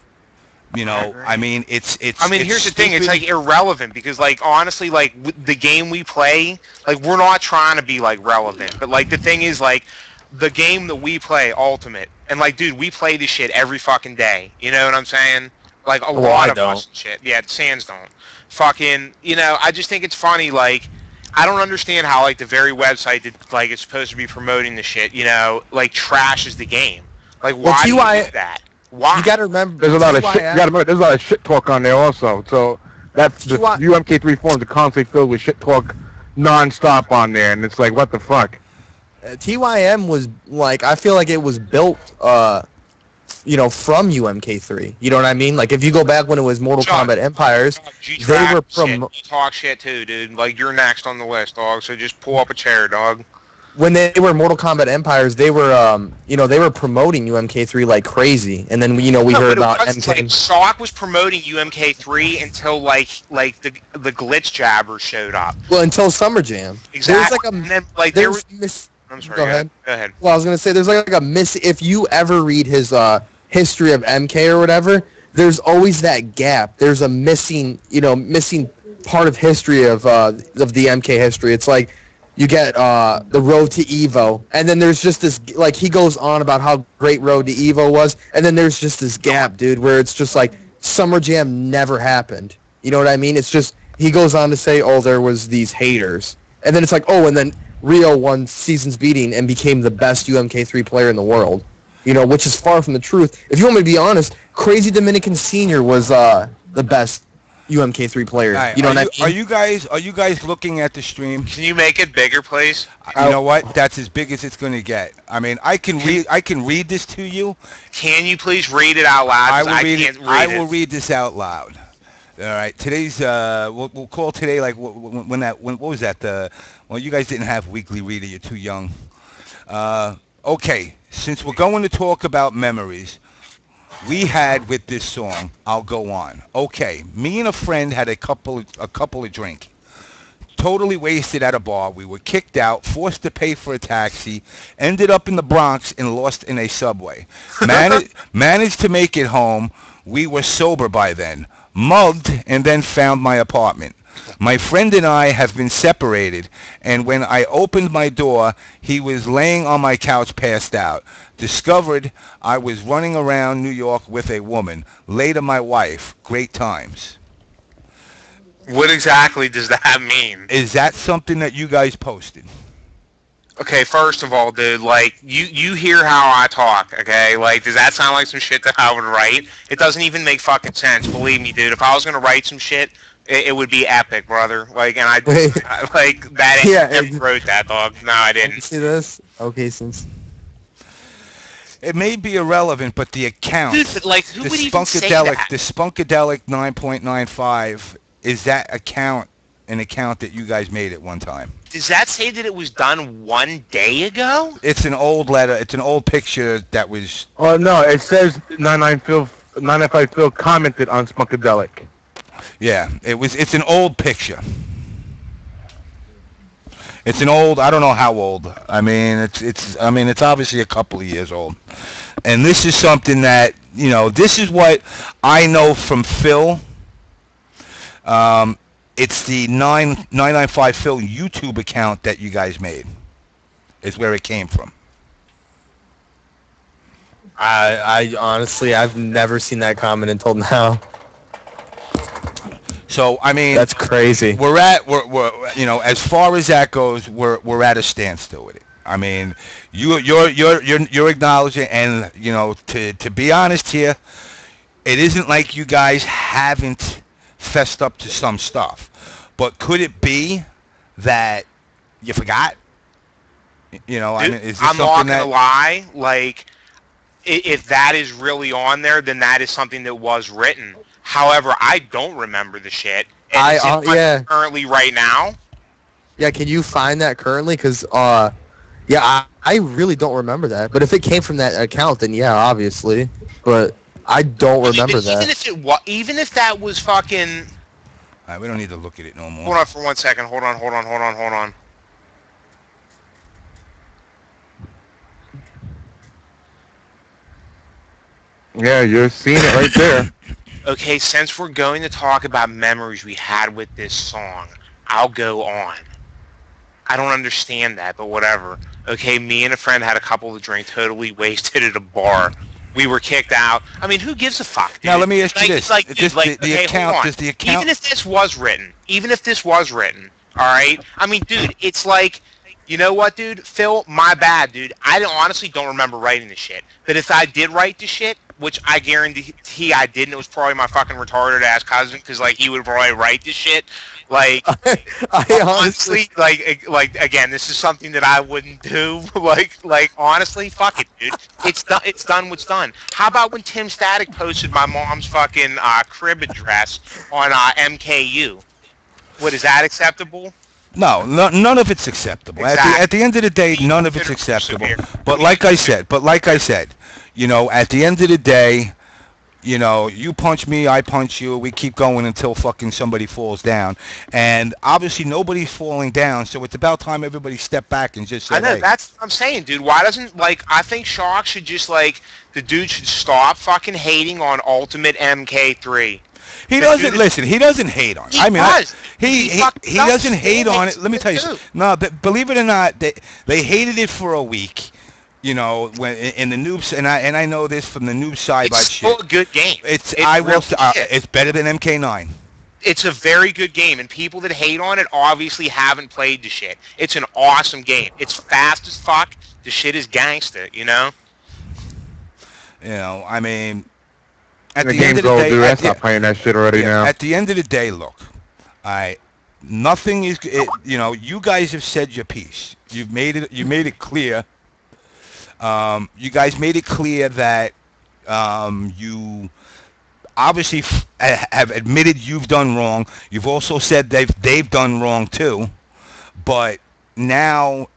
I mean, it's. I mean, here's the thing. It's like irrelevant because, like, honestly, like the game we play, like we're not trying to be like relevant, but like the thing is, like the game that we play, Ultimate, and like, dude, we play this shit every fucking day. You know what I'm saying? Like a lot of us and shit. Yeah, Sans don't. Fucking, I just think it's funny. Like, I don't understand how like the very website that like it's supposed to be promoting the shit, like trashes the game. Like, why do you do that? Why? You gotta remember, there's a lot of shit. You gotta remember, there's a lot of shit talk on there also. So that's the UMK3 forums are constantly filled with shit talk non-stop on there, and it's like, what the fuck? TYM was like, I feel like it was built, from UMK3. You know what I mean? Like, if you go back when it was Mortal Kombat Empires, they were you talk shit too, dude. Like, you're next on the list, dog. So just pull up a chair, dog. When they were Mortal Kombat Empires, they were, they were promoting UMK3 like crazy, and then we heard about MK. Like, Sock was promoting UMK3 until like the glitch jabbers showed up. Well, until Summer Jam. Exactly. And then like there was. I'm sorry. Go ahead. Well, I was gonna say there's like a if you ever read his history of MK or whatever, there's always that gap. There's a missing part of history of the MK history. It's like you get the Road to Evo, and then there's just this, like, he goes on about how great Road to Evo was, and then there's just this gap, dude, where it's just like Summer Jam never happened. You know what I mean? It's just, he goes on to say, oh, there was these haters. And then it's like, oh, and then Rio won Seasons Beating and became the best UMK3 player in the world. Which is far from the truth. If you want me to be honest, Crazy Dominican Sr. was the best UMK3 player. Right. You know what I mean? Are you guys looking at the stream? Can you make it bigger, please? You know what? That's as big as it's going to get. I mean, I can read this to you. Can you please read it out loud? I will read this out loud. All right. Today's we'll call today like when what was that? Well, you guys didn't have Weekly Reader. You're too young. Okay. Since we're going to talk about memories we had with this song, I'll go on. Okay, me and a friend had a couple of drink. Totally wasted at a bar. We were kicked out, forced to pay for a taxi, ended up in the Bronx and lost in a subway. Managed to make it home. We were sober by then. Mugged and then found my apartment. My friend and I have been separated, and when I opened my door, he was laying on my couch passed out. Discovered I was running around New York with a woman. Later, my wife. Great times. What exactly does that mean? Is that something that you guys posted? Okay, first of all, dude, like, you hear how I talk, okay? Like, does that sound like some shit that I would write? It doesn't even make fucking sense, believe me, dude. If I was gonna write some shit, it would be epic, brother. Like, and like, that, Yeah, I never wrote that, dog. No, I You didn't. see this? Okay, since It may be irrelevant, but the account, Dude, but, like, who the would even say that? the Spunkadelic 9.95, is that account an account that you guys made at one time? Does that say that it was done 1 day ago? It's an old letter. It's an old picture that was. Oh no, it says 995 Phil commented on Spunkadelic. Yeah, it was. It's an old picture. It's an old. I don't know how old. I mean, it's obviously a couple of years old. And this is something that This is what I know from Phil. It's the 995 Phil YouTube account that you guys made. Is where it came from. I honestly, I've never seen that comment until now. So I mean, That's crazy. we're as far as that goes, we're at a standstill with it. I mean, you're acknowledging, and to be honest here, it isn't like you guys haven't fessed up to some stuff, but could it be that you forgot? I mean, is this I'm not something gonna that? lie. Like, if that is really on there, then that is something that was written. However, I don't remember the shit. And it's in front of me currently right now. Yeah, can you find that currently? Because, I really don't remember that. But if it came from that account, then yeah, obviously. But I don't remember that. Even if that was fucking. All right, we don't need to look at it no more. Hold on for 1 second. Hold on. Yeah, you're seeing it right there. Okay, since we're going to talk about memories we had with this song, I'll go on. I don't understand that, but whatever. Okay, me and a friend had a couple to drink, totally wasted at a bar. We were kicked out. I mean, who gives a fuck, dude? Now let me ask you this: okay, account, hold on. does the account? Even if this was written, all right? I mean, dude, it's like, you know what, dude? Phil, my bad, dude. I honestly don't remember writing the shit. But if I did write the shit, which I guarantee I didn't, it was probably my fucking retarded ass cousin, because like he would probably write the shit. Like, I honestly, like again, this is something that I wouldn't do. like honestly, fuck it, dude. It's done. It's done. What's done? How about when Tim Static posted my mom's fucking crib address on MKU? What, is that acceptable? No, none of it's acceptable. Exactly. At the end of the day, none of it's acceptable. But like I said, at the end of the day, you punch me, I punch you. We keep going until fucking somebody falls down. And obviously nobody's falling down, so it's about time everybody step back and just say, I know, hey. that's what I'm saying, dude. Why doesn't, I think Shock should just, the dude should stop fucking hating on Ultimate MK3. He doesn't listen. He doesn't hate on it. He does. He doesn't hate on it. Let me tell you. No, believe it or not, they hated it for a week. When in the noobs, and I know this from the noob side. It's still a good game. It's better than MK9. It's a very good game, and people that hate on it obviously haven't played the shit. It's an awesome game. It's fast as fuck. The shit is gangsta. I mean. At the the end game's of the old, day, dude. I stopped playing that shit already now. At the end of the day, look, nothing is. You guys have said your piece. You've made it. You made it clear. You guys made it clear that you obviously have admitted you've done wrong. You've also said they've done wrong too. But now,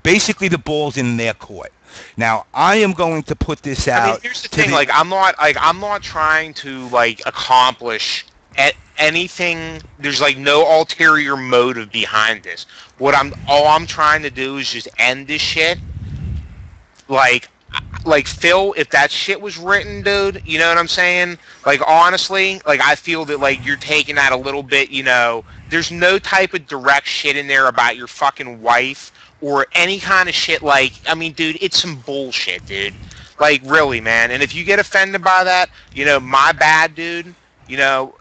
basically, the ball's in their court. Now, I am going to put this out. I mean, here's the thing. I'm not trying to accomplish anything. There's no ulterior motive behind this. All I'm trying to do is just end this shit. like Phil, if that shit was written, dude, you know what I'm saying? Like honestly, like I feel that like you're taking that a little bit, you know. There's no type of direct shit in there about your fucking wife or any kind of shit. Like, I mean, dude, it's some bullshit, dude. Like really, man. And if you get offended by that, you know, my bad, dude. You know,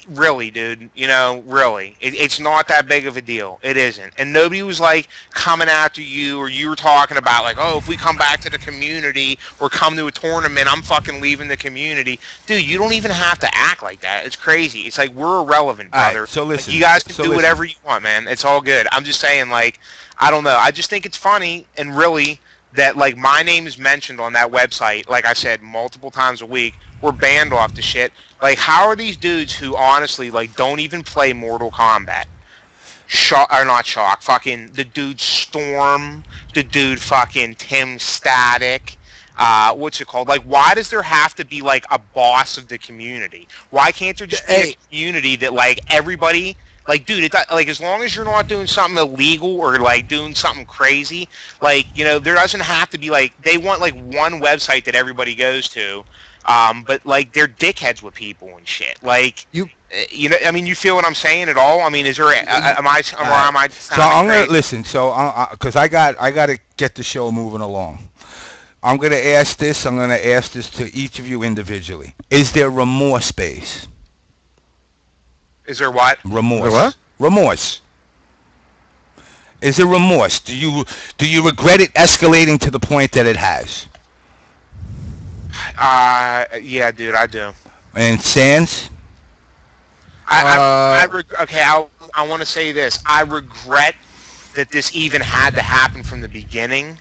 really, dude. You know, really, it's not that big of a deal. It isn't. And nobody was like coming after you, or you were talking about like, oh, if we come back to the community or come to a tournament, I'm fucking leaving the community. Dude, you don't even have to act like that. It's crazy. It's like we're irrelevant, brother. Right, so listen, like, you guys can do listen. whatever you want, man. It's all good. I'm just saying, like, I don't know. I just think it's funny and really that like my name is mentioned on that website, like I said, multiple times a week. We're banned off the shit. Like, how are these dudes who honestly like don't even play Mortal Kombat? Fucking the dude Storm, the dude fucking Tim Static. What's it called? Like, why does there have to be like a boss of the community? Why can't there just be a community that like everybody? Like, dude, like as long as you're not doing something illegal or like doing something crazy, like, you know, there doesn't have to be like they want like one website that everybody goes to, but like they're dickheads with people and shit. Like you know, I mean, you feel what I'm saying at all? I mean, is there? Am I? So I'm gonna listen. So because I got to get the show moving along. I'm gonna ask this. I'm gonna ask this to each of you individually. Is there remorse base? Is there what? Remorse. What? Remorse. Is there remorse? Do you regret it escalating to the point that it has? Yeah, dude, I do. And Sands? I want to say this. I regret that this even had to happen from the beginning,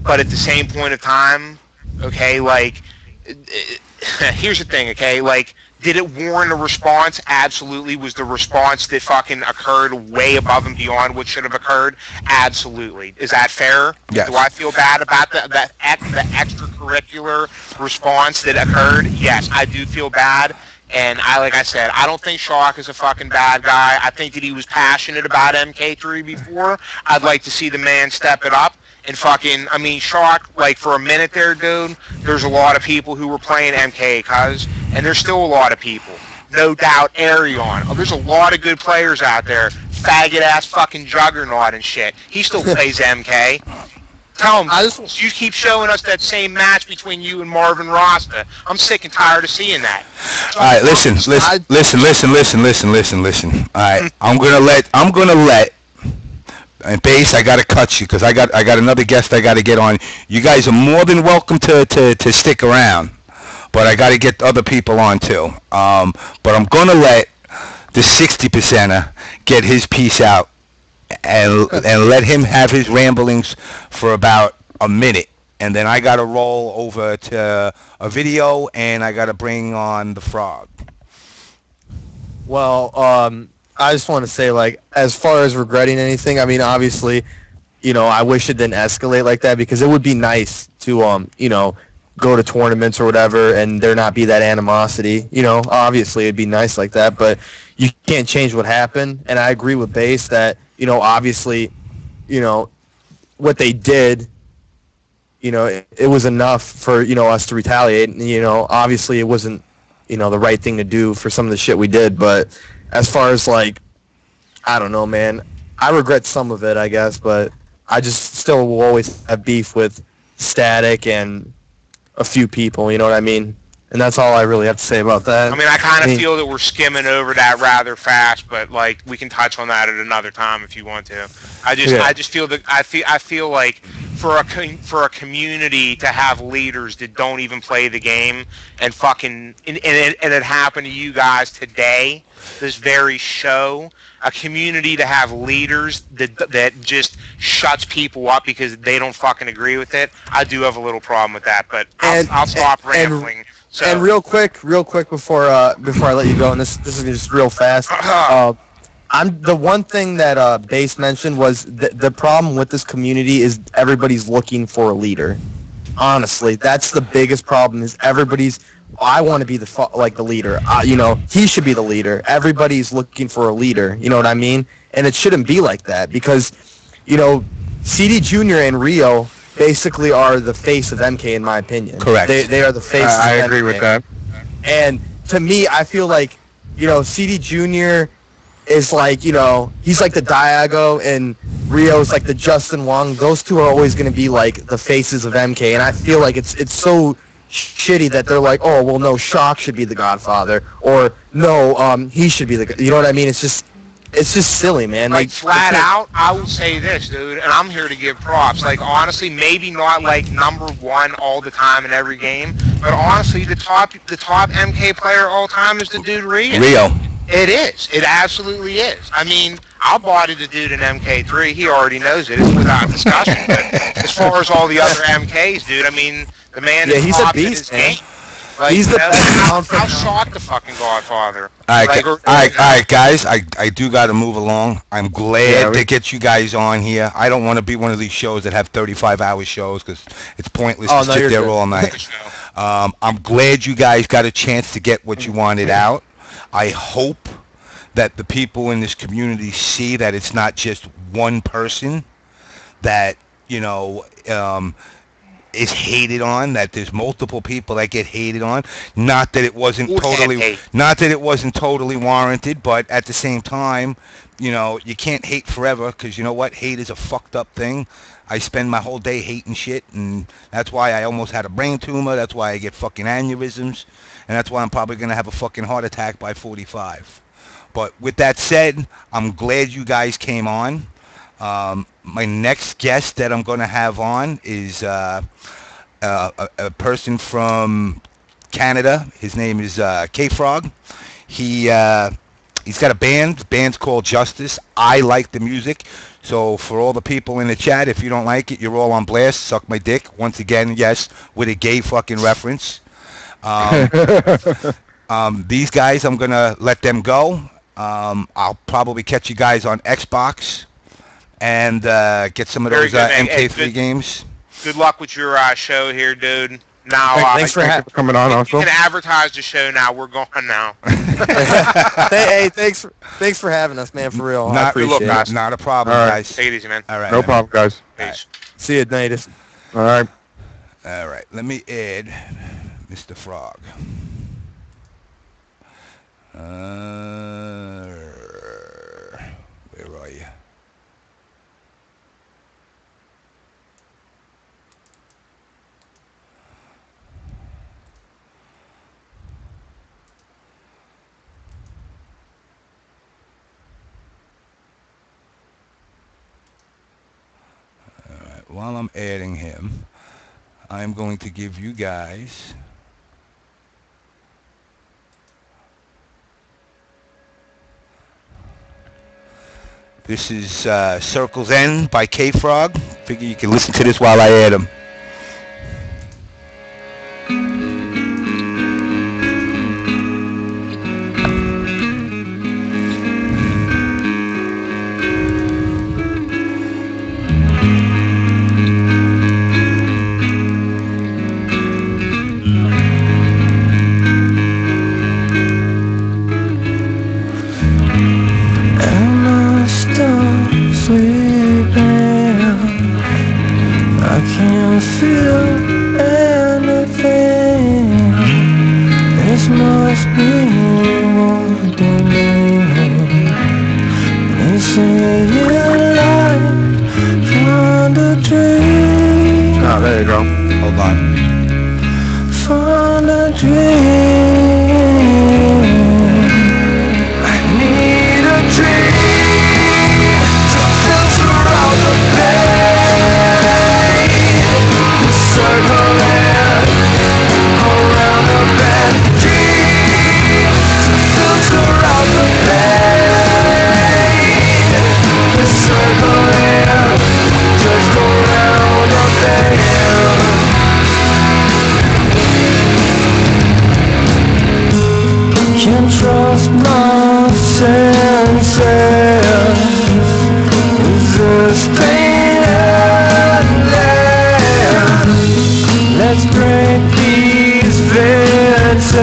but at the same point of time, okay, like, here's the thing, okay, like, did it warrant a response? Absolutely. Was the response that fucking occurred way above and beyond what should have occurred? Absolutely. Is that fair? Yes. Do I feel bad about the extracurricular response that occurred? Yes, I do feel bad. And like I said, I don't think Shock is a fucking bad guy. I think that he was passionate about MK3 before. I'd like to see the man step it up. And fucking, I mean, Shock, like, for a minute there, dude, there's a lot of people who were playing MK, and there's still a lot of people. No doubt, Arion. Oh, there's a lot of good players out there. Faggot-ass fucking Juggernaut and shit. He still plays MK. Tell him, you keep showing us that same match between you and Marvin Rasta. I'm sick and tired of seeing that. All right, listen. All right, I'm gonna let. And Base, I gotta cut you because I got another guest I gotta get on. You guys are more than welcome to stick around, but I gotta get other people on too. But I'm gonna let the 60%er get his piece out and let him have his ramblings for about a minute, and then I gotta roll over to a video and I gotta bring on the Frog. Well, I just want to say, like, as far as regretting anything, I mean, obviously, you know, I wish it didn't escalate like that because it would be nice to, you know, go to tournaments or whatever and there not be that animosity. You know, obviously it'd be nice like that, but you can't change what happened. And I agree with Base that, you know, obviously, you know, what they did, you know, it was enough for, you know, us to retaliate. And, you know, obviously it wasn't, you know, the right thing to do for some of the shit we did, but as far as, like, I don't know, man. I regret some of it, I guess, but I just still will always have beef with Static and a few people, you know what I mean? And that's all I really have to say about that. I mean, I kind of feel that we're skimming over that rather fast, but, like, we can touch on that at another time if you want to. I just feel that I feel like for a community to have leaders that don't even play the game and fucking and it happened to you guys today, this very show, a community to have leaders that just shuts people up because they don't fucking agree with it. I do have a little problem with that, but I'll stop rambling. And real quick before I let you go, and this is just real fast. I'm the one thing that Base mentioned was the problem with this community is everybody's looking for a leader. Honestly, that's the biggest problem. Is I want to be the leader. You know, he should be the leader. Everybody's looking for a leader. You know what I mean? And it shouldn't be like that because, you know, CD Junior and Rio, basically are the face of MK in my opinion. Correct. They are the face. I of agree MK. with that. And to me, I feel like, you know, CD Jr. is like, you know, he's like the Diago and Rio's like the Justin Wong. Those two are always going to be like the faces of MK. And I feel like it's so shitty that they're like, oh, well, no, Shock should be the Godfather, or no, he should be the, you know what I mean? It's just silly, man. Like flat out, I will say this, dude, and I'm here to give props. Like honestly, maybe not like number one all the time in every game, but honestly, the top MK player all time is the dude Rio. It is. It absolutely is. I mean, I'll body the dude in MK3. He already knows it. It's without discussion. But as far as all the other MKs, dude, I mean, the man is he's a top in beast, his man. game. Like, He's the best. I'll shock the fucking Godfather. All right, Like, guys. I do got to move along. I'm glad to get you guys on here. I don't want to be one of these shows that have 35-hour shows because it's pointless to sit there all night. I'm glad you guys got a chance to get what you wanted out. I hope that the people in this community see that it's not just one person that, you know, is hated on, that there's multiple people that get hated on. Not that it wasn't totally warranted, but at the same time, you know, you can't hate forever because you know what? Hate is a fucked up thing. I spend my whole day hating shit, and that's why I almost had a brain tumor. That's why I get fucking aneurysms, and that's why I'm probably going to have a fucking heart attack by 45. But with that said, I'm glad you guys came on. My next guest that I'm going to have on is a person from Canada. His name is Kfrog. He's got a band. The band's called Justice. I like the music. So for all the people in the chat, if you don't like it, you're all on blast. Suck my dick. Once again, yes, with a gay fucking reference. These guys, I'm going to let them go. I'll probably catch you guys on Xbox and get some of those MK3 games. Good luck with your show here, dude. Now, thanks for coming on. Also, you can advertise the show now. We're going now. Hey, thanks for having us, man. For real, I appreciate it. Not a problem, guys. Take it easy, man. All right, no problem, guys. Peace. See you, Natus. All right. All right. Let me add Mr. Frog. Where are you? While I'm adding him, I'm going to give you guys this is Circle's End by Kfrog. Figure you can listen to this while I add him. There you go. Hold on. For a dream, I need a dream to filter out the pain. Circling around the bed. Dream to filter out the pain. Circling just around the bed. Can't trust my senses. Is this pain endless? Let's break these fences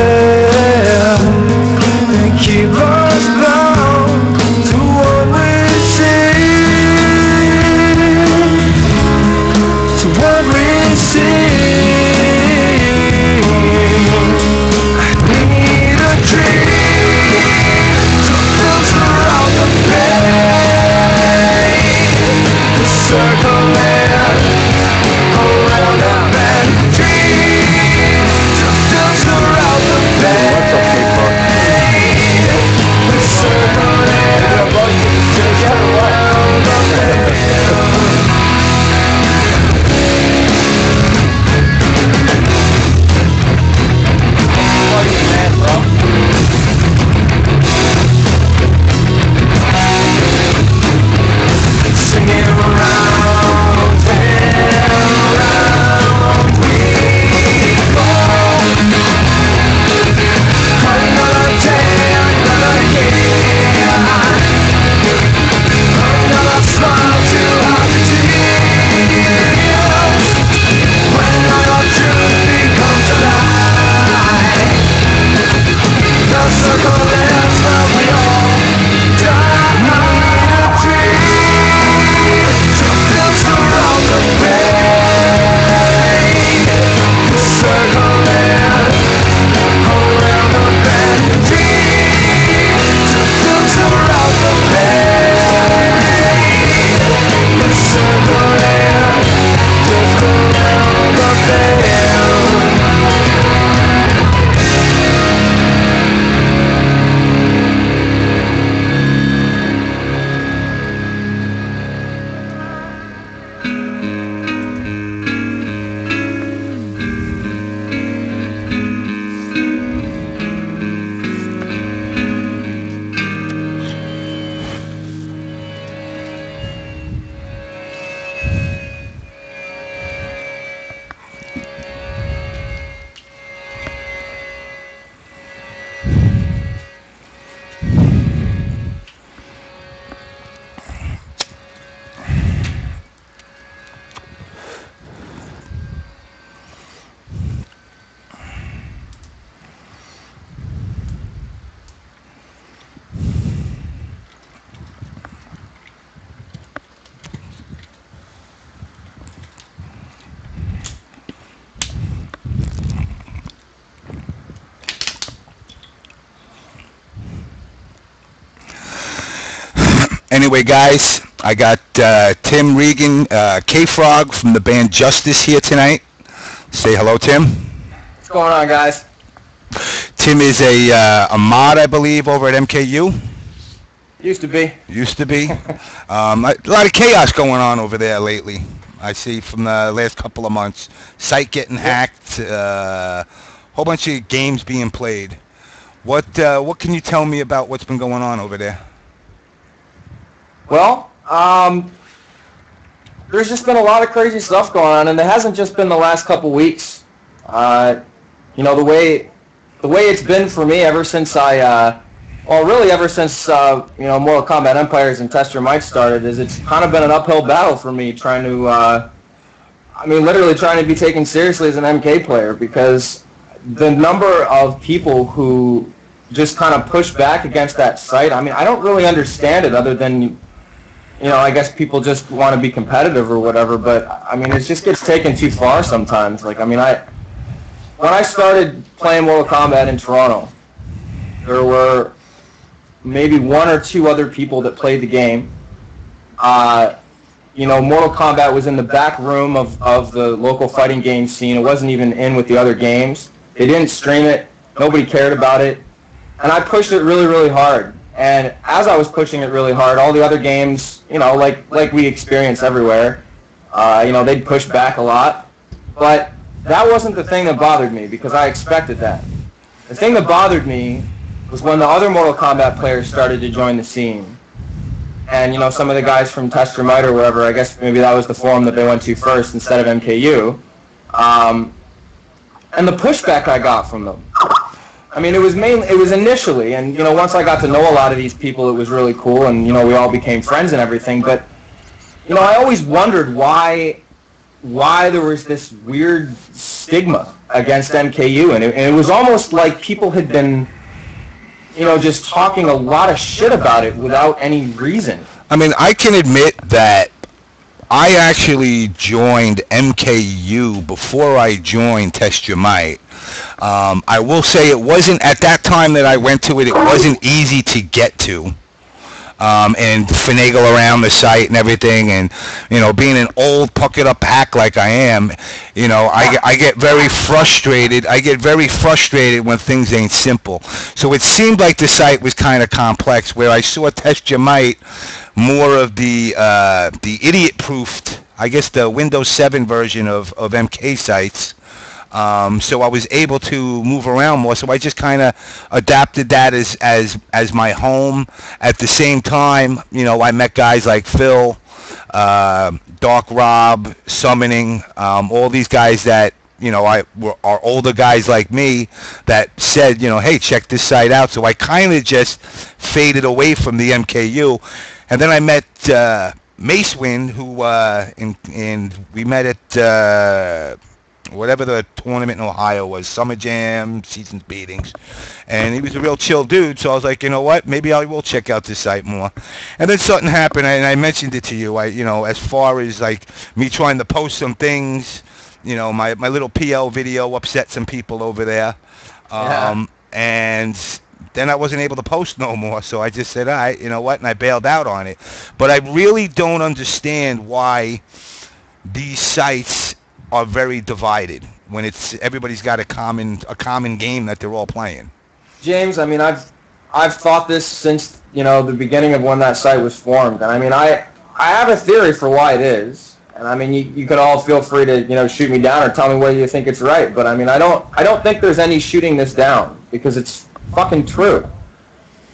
and keep us bound to what we see. To what Anyway, guys, I got Tim Regan, Kfrog from the band Justice here tonight. Say hello, Tim. What's going on, guys? Tim is a mod, I believe, over at MKU. Used to be. Used to be. A lot of chaos going on over there lately. I see from the last couple of months. Site getting hacked, whole bunch of games being played. What can you tell me about what's been going on over there? Well, there's just been a lot of crazy stuff going on, and it hasn't just been the last couple weeks. You know, the way it's been for me ever since ever since you know, Mortal Kombat Empires and Test Your Might started, is it's kind of been an uphill battle for me trying to, literally trying to be taken seriously as an MK player, because the number of people who just kind of push back against that site, I don't really understand it, other than, you know, I guess people just want to be competitive or whatever, but, it just gets taken too far sometimes. Like, when I started playing Mortal Kombat in Toronto, there were maybe one or two other people that played the game. You know, Mortal Kombat was in the back room of the local fighting game scene. It wasn't even in with the other games. They didn't stream it. Nobody cared about it. And I pushed it really, really hard. And as I was pushing it really hard, all the other games, you know, like we experience everywhere, you know, they'd push back a lot. But that wasn't the thing that bothered me, because I expected that. The thing that bothered me was when the other Mortal Kombat players started to join the scene. And, you know, some of the guys from Test Your Might or wherever, I guess maybe that was the forum that they went to first instead of MKU. And the pushback I got from them. It was initially, and, you know, once I got to know a lot of these people, it was really cool, and, you know, we all became friends and everything, but, you know, I always wondered why there was this weird stigma against MKU, and it was almost like people had been, you know, just talking a lot of shit about it without any reason. I can admit that I actually joined MKU before I joined Test Your Might. I will say it wasn't, at that time that I went to it, it wasn't easy to get to. and finagle around the site and everything. And being an old puckered up hack like I am, I get very frustrated. I get very frustrated when things ain't simple. So it seemed like the site was kind of complex, where I saw Test Your Might more of the idiot-proofed, I guess, the Windows 7 version of MK sites. So I was able to move around more. So I just kind of adapted that as my home. At the same time, I met guys like Phil, Dark Rob, Summoning, all these guys that are older guys like me that said, hey, check this site out. So I kind of just faded away from the MKU. And then I met Macewind, who and we met at whatever the tournament in Ohio was, Summer Jam, Seasons Beatings, and he was a real chill dude. So I was like, you know what, maybe I will check out this site more. And then something happened, and I mentioned it to you. As far as like me trying to post some things, my little PL video upset some people over there, and then I wasn't able to post no more. So I just said, all right, you know what, and I bailed out on it. But I really don't understand why these sites are very divided when everybody's got a common game that they're all playing. James, I mean, I've thought this since the beginning of when that site was formed, and I mean, I have a theory for why it is, and I mean, you could all feel free to shoot me down or tell me whether you think it's right, but I mean, I don't think there's any shooting this down, because it's fucking true.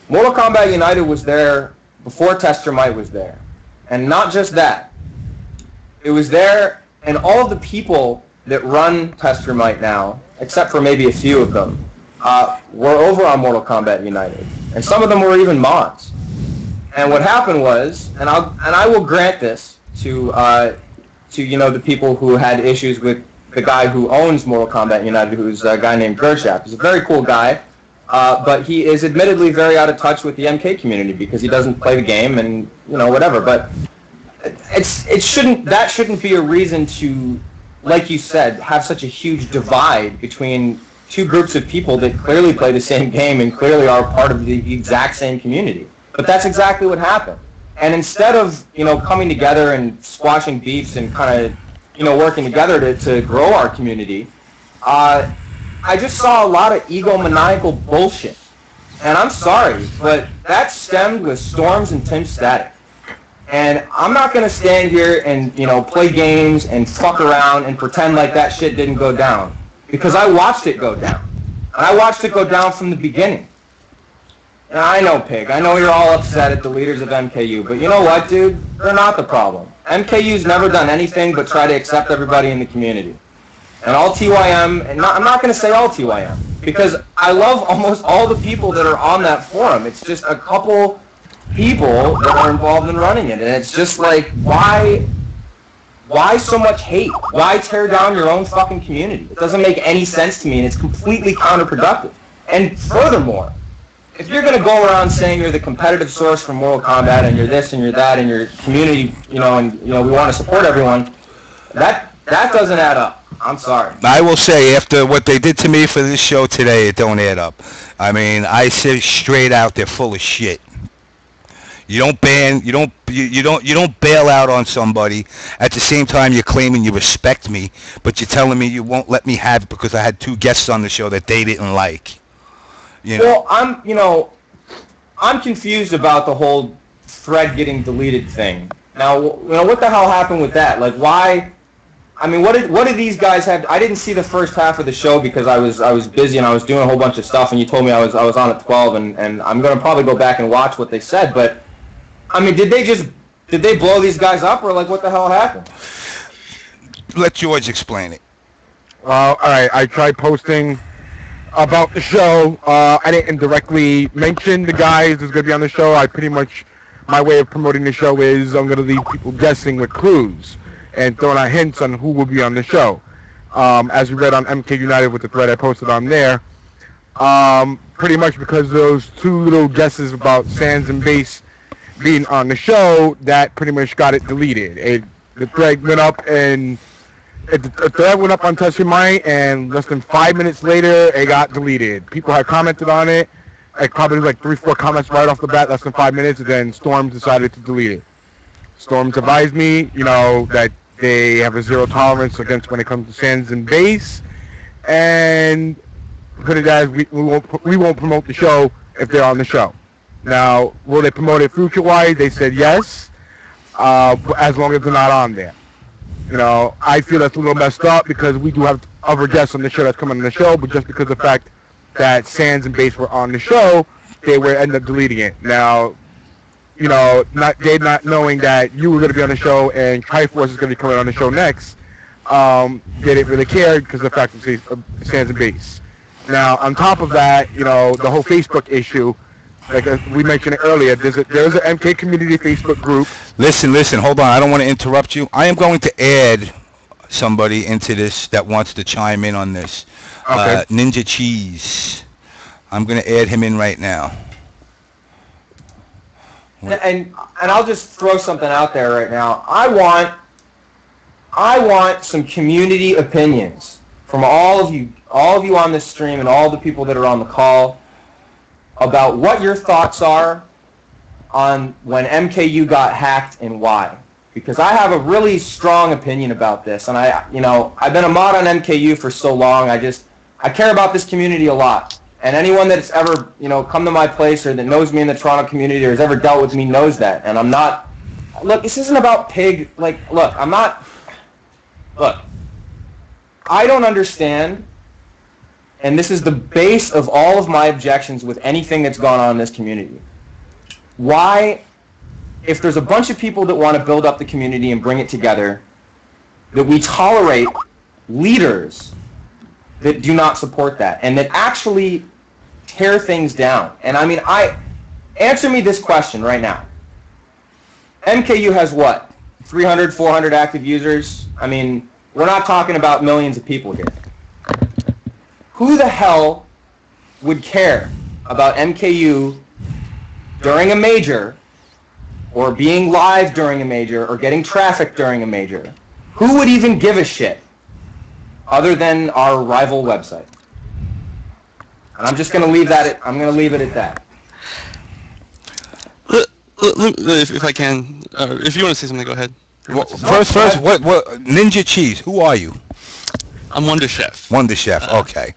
Mortal Kombat United was there before Test Your Might was there, and not just that, it was there. And all of the people that run Test Your Might now, except for maybe a few of them, were over on Mortal Kombat United, and some of them were even mods. And what happened was, and I will grant this to the people who had issues with the guy who owns Mortal Kombat United, who's a guy named Gershap. He's a very cool guy, but he is admittedly very out of touch with the MK community because he doesn't play the game and whatever. But that shouldn't be a reason to, like you said, have such a huge divide between two groups of people that clearly play the same game and clearly are part of the exact same community. But that's exactly what happened. And instead of coming together and squashing beefs and kind of working together to grow our community, I just saw a lot of egomaniacal bullshit. And I'm sorry, but that stemmed with Storms and Tim Static. And I'm not going to stand here and, play games and fuck around and pretend like that shit didn't go down. Because I watched it go down. And I watched it go down from the beginning. And I know, Pig, I know you're all upset at the leaders of MKU, but you know what, dude? They're not the problem. MKU's never done anything but try to accept everybody in the community. And all TYM, and I'm not going to say all TYM, because I love almost all the people that are on that forum. It's just a couple people that are involved in running it, and it's just like, why so much hate? Why tear down your own fucking community? It doesn't make any sense to me, and it's completely counterproductive. And furthermore, if you're going to go around saying you're the competitive source for Mortal Kombat and you're this and you're that and your community, and we want to support everyone, that doesn't add up. I'm sorry. I will say, after what they did to me for this show today, it don't add up. I mean, I say straight out, they're full of shit. You don't bail out on somebody. At the same time, you're claiming you respect me, but you're telling me you won't let me have it because I had two guests on the show that they didn't like. Well, I'm confused about the whole thread getting deleted thing. Now, what the hell happened with that? Like, why? I mean, what did these guys have? I didn't see the first half of the show because I was busy and I was doing a whole bunch of stuff. And you told me I was on at 12, and I'm gonna probably go back and watch what they said. But I mean, did they blow these guys up, or like what the hell happened? Let George explain it. All right, I tried posting about the show. I didn't directly mention the guys who's going to be on the show. I pretty much, my way of promoting the show is I'm going to leave people guessing with clues and throwing out hints on who will be on the show. As we read on MK United with the thread I posted on there, pretty much because those two little guesses about Sands and Bass being on the show, that pretty much got it deleted. The thread went up and the thread went up on Test Your Might, and less than 5 minutes later, it got deleted. People had commented on it. like probably like 3-4 comments right off the bat, less than 5 minutes, and then Storm decided to delete it. Storm's advised me, you know, that they have a zero tolerance against when it comes to Sands and bass, and put it as we won't promote the show if they're on the show. Now, will they promote it future-wise? They said yes, as long as they're not on there. You know, I feel that's a little messed up because we do have other guests on the show that's coming on the show, but just because of the fact that Sands and Bass were on the show, they would end up deleting it. Now, you know, they not knowing that you were going to be on the show and Triforce is going to be coming on the show next, they didn't really care because of the fact of Sands and Bass. Now, on top of that, you know, the whole Facebook issue, like we mentioned it earlier, there's an MK community Facebook group. Listen, hold on. I don't want to interrupt you. I am going to add somebody into this that wants to chime in on this. Okay. Ninja Cheese. I'm going to add him in right now. And I'll just throw something out there right now. I want some community opinions from all of you on this stream and all the people that are on the call about what your thoughts are on when MKU got hacked and why. Because I have a really strong opinion about this, and I've been a mod on MKU for so long. I care about this community a lot. And anyone that's ever, come to my place or that knows me in the Toronto community or has ever dealt with me knows that. And I'm not, look, this isn't about pig, look, I don't understand, and this is the base of all of my objections with anything that's gone on in this community. Why, if there's a bunch of people that want to build up the community and bring it together, that we tolerate leaders that do not support that and that actually tear things down. And I mean, answer me this question right now. MKU has what? 300, 400 active users? I mean, we're not talking about millions of people here. Who the hell would care about MKU during a major or being live during a major or getting traffic during a major? Who would even give a shit other than our rival website? And I'm just going to leave it at that. If I can, if you want to say something, go ahead. First, what Ninja Cheese? Who are you? I'm Wonder Chef. Wonder Chef. Okay,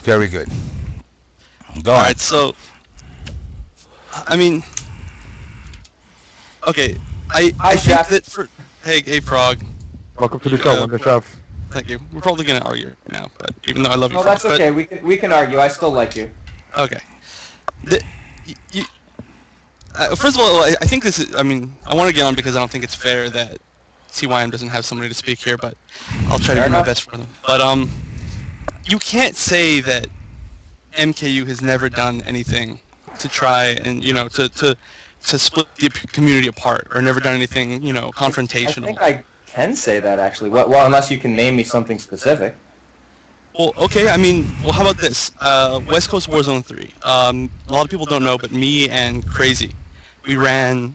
very good. Go on. All right, so I mean, okay, I think that for hey Frog. Welcome to the show, Wonder Chef. Thank you. We're probably gonna argue right now, but even though I love you. No, that's okay. We can argue. I still like you. Okay. First of all, I think this is. I mean, I want to get on because I don't think it's fair that TYM doesn't have somebody to speak here, but I'll try to do my best for them. But you can't say that MKU has never done anything to try and to split the community apart, or never done anything confrontational. I think I can say that actually. Well, unless you can name me something specific. Well, okay. I mean, how about this? West Coast Warzone 3. A lot of people don't know, but me and Crazy, we ran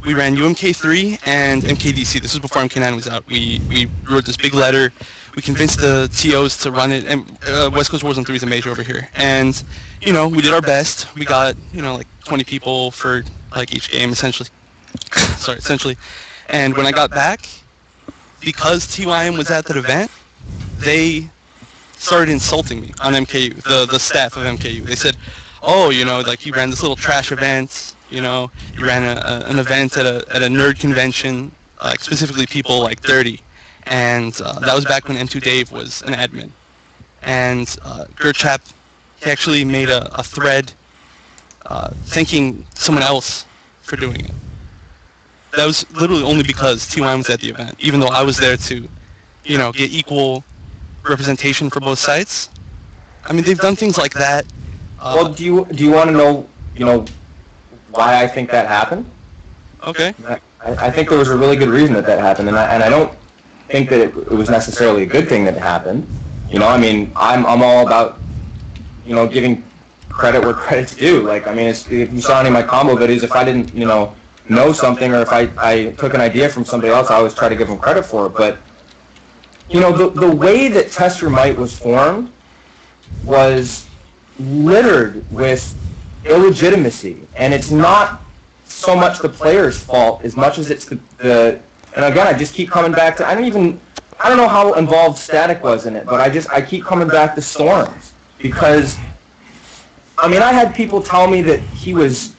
UMK3 and MKDC. This was before MK9 was out. We wrote this big letter. We convinced the TOs to run it. And West Coast Warzone 3 is a major over here. And we did our best. We got like 20 people for like each game essentially. Essentially. And when I got back, because TYM was at that event, they started insulting me on MKU, the staff of MKU. They said, oh, like you ran this little trash event, you ran an event at a nerd convention, like specifically people like 30. And that was back when M2 Dave was an admin. And Gerchap, he actually made a thread thanking someone else for doing it. That was literally only because TYM was at the event, even though I was there to, get equal representation for both sides. I mean, they've done things like that. Well, do you want to know, why I think that happened? Okay. I think there was a really good reason that happened, and I don't think that it was necessarily a good thing that it happened. I mean, I'm all about, giving credit where credit's due. Like, I mean, if you saw any of my combo videos, if I didn't, know something, or if I took an idea from somebody else, I always try to give them credit for it. But the way that Tester Might was formed was littered with illegitimacy, and it's not so much the player's fault as much as it's the and again, I just keep coming back to, I don't know how involved Static was in it, but I keep coming back to Storms, because, I mean, I had people tell me that he was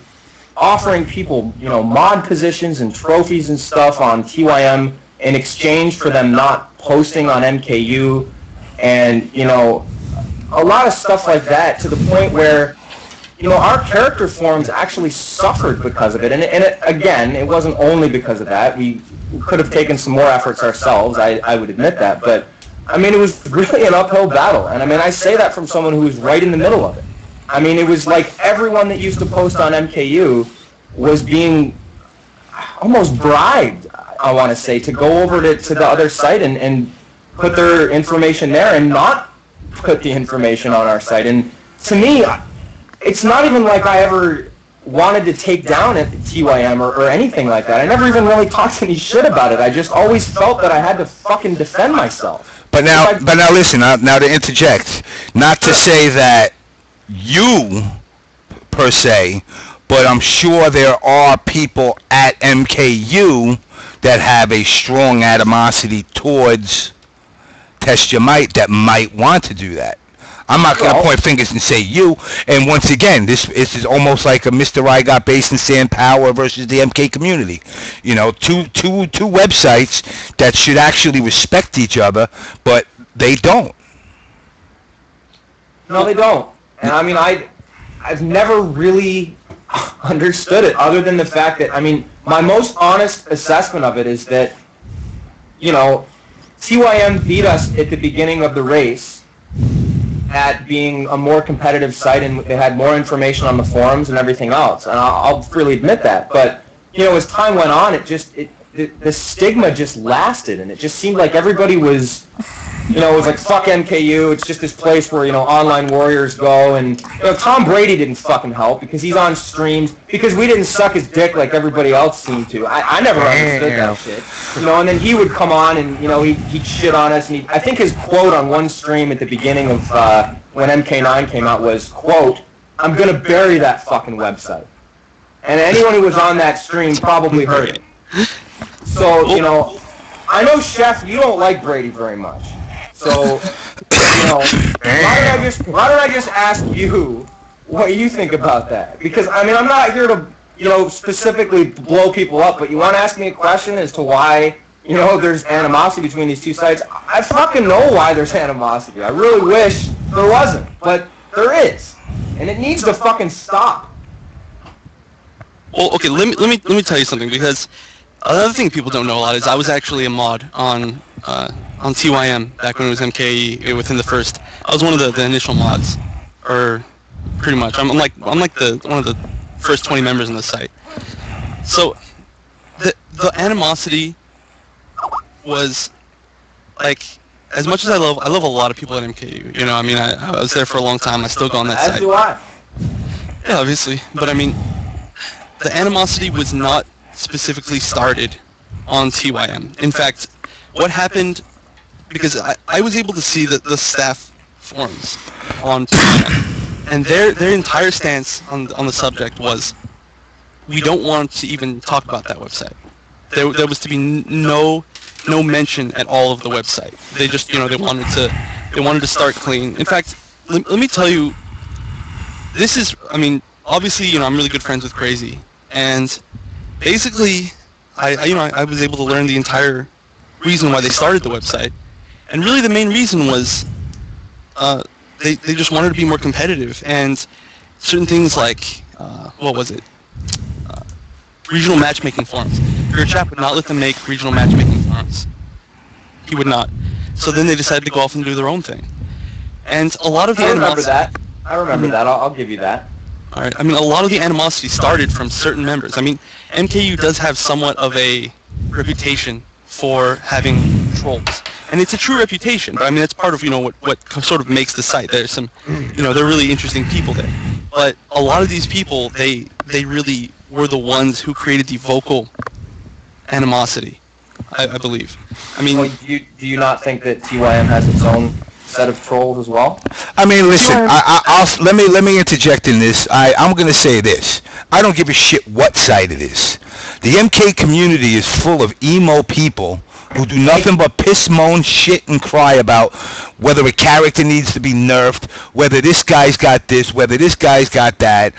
offering people, mod positions and trophies and stuff on TYM in exchange for them not posting on MKU, and, a lot of stuff like that, to the point where, our character forums actually suffered because of it. And again, it wasn't only because of that. We could have taken some more efforts ourselves, I would admit that. But, I mean, it was really an uphill battle. And, I mean, I say that from someone who was right in the middle of it. I mean, it was like everyone that used to post on MKU was being almost bribed, I want to say, to go over to the other site and put their information there and not put the information on our site. And to me, it's not even like I ever wanted to take down at TYM or anything like that. I never even really talked any shit about it. I just always felt that I had to fucking defend myself. But now listen, now to interject, not to say that you, per se, but I'm sure there are people at MKU that have a strong animosity towards Test Your Might that might want to do that. I'm not going to point fingers and say you. And once again, this is almost like a Mr. MRigotbass and Sam Power versus the MK community. Two websites that should actually respect each other, but they don't. No, they don't. And I mean, I've never really understood it, other than the fact that, I mean, my most honest assessment of it is that, TYM beat us at the beginning of the race at being a more competitive site, and they had more information on the forums and everything else, and I'll freely admit that. But as time went on, the stigma just lasted, and it just seemed like everybody was, it was like, fuck MKU, it's just this place where, online warriors go, and, Tom Brady didn't fucking help, because he's on streams, because we didn't suck his dick like everybody else seemed to. I never understood that shit. And then he would come on, and, he'd shit on us, and I think his quote on one stream at the beginning of, when MK9 came out was, quote, "I'm gonna bury that fucking website." And anyone who was on that stream probably heard it. So, I know, Chef, you don't like Brady very much. So, why don't I just ask you what you think about that? Because, I mean, I'm not here to, specifically blow people up, but you want to ask me a question as to why, there's animosity between these two sites? I fucking know why there's animosity. I really wish there wasn't, but there is. And it needs to fucking stop. Well, okay, let me tell you something, because another thing people don't know a lot is I was actually a mod on TYM back when it was MKE within the first. I was one of the initial mods, or pretty much. I'm like one of the first 20 members on the site. So the animosity was like, as much as I love a lot of people at MKU. I mean, I was there for a long time. I still go on that site. As do I. Yeah, obviously, but I mean, the animosity was not specifically started on TYM. In fact, what happened, because I was able to see the staff forums on TYM, and their entire stance on the subject was, we don't want to even talk about that website. There was to be no mention at all of the website. They just, they wanted to start clean. In fact, let me tell you, this is, I mean, obviously, I'm really good friends with Crazy, and basically, I was able to learn the entire reason why they started the website, and really the main reason was they just wanted to be more competitive, and certain things like what was it? Regional matchmaking forums. Your chap would not let them make regional matchmaking forums. He would not. So then they decided to go off and do their own thing, and a lot of the animosity. I remember that. I'll give you that. All right. I mean, a lot of the animosity started from certain members. I mean, MKU does have somewhat of a reputation for having trolls, and it's a true reputation. But I mean, it's part of what sort of makes the site. There's some, they're really interesting people there. But a lot of these people, they really were the ones who created the vocal animosity, I believe. I mean, do you not think that TYM has its own set of trolls as well? I mean, listen. Let me interject in this. I'm gonna say this. I don't give a shit what site it is. The MK community is full of emo people who do nothing but piss, moan, shit, and cry about whether a character needs to be nerfed, whether this guy's got this, whether this guy's got that.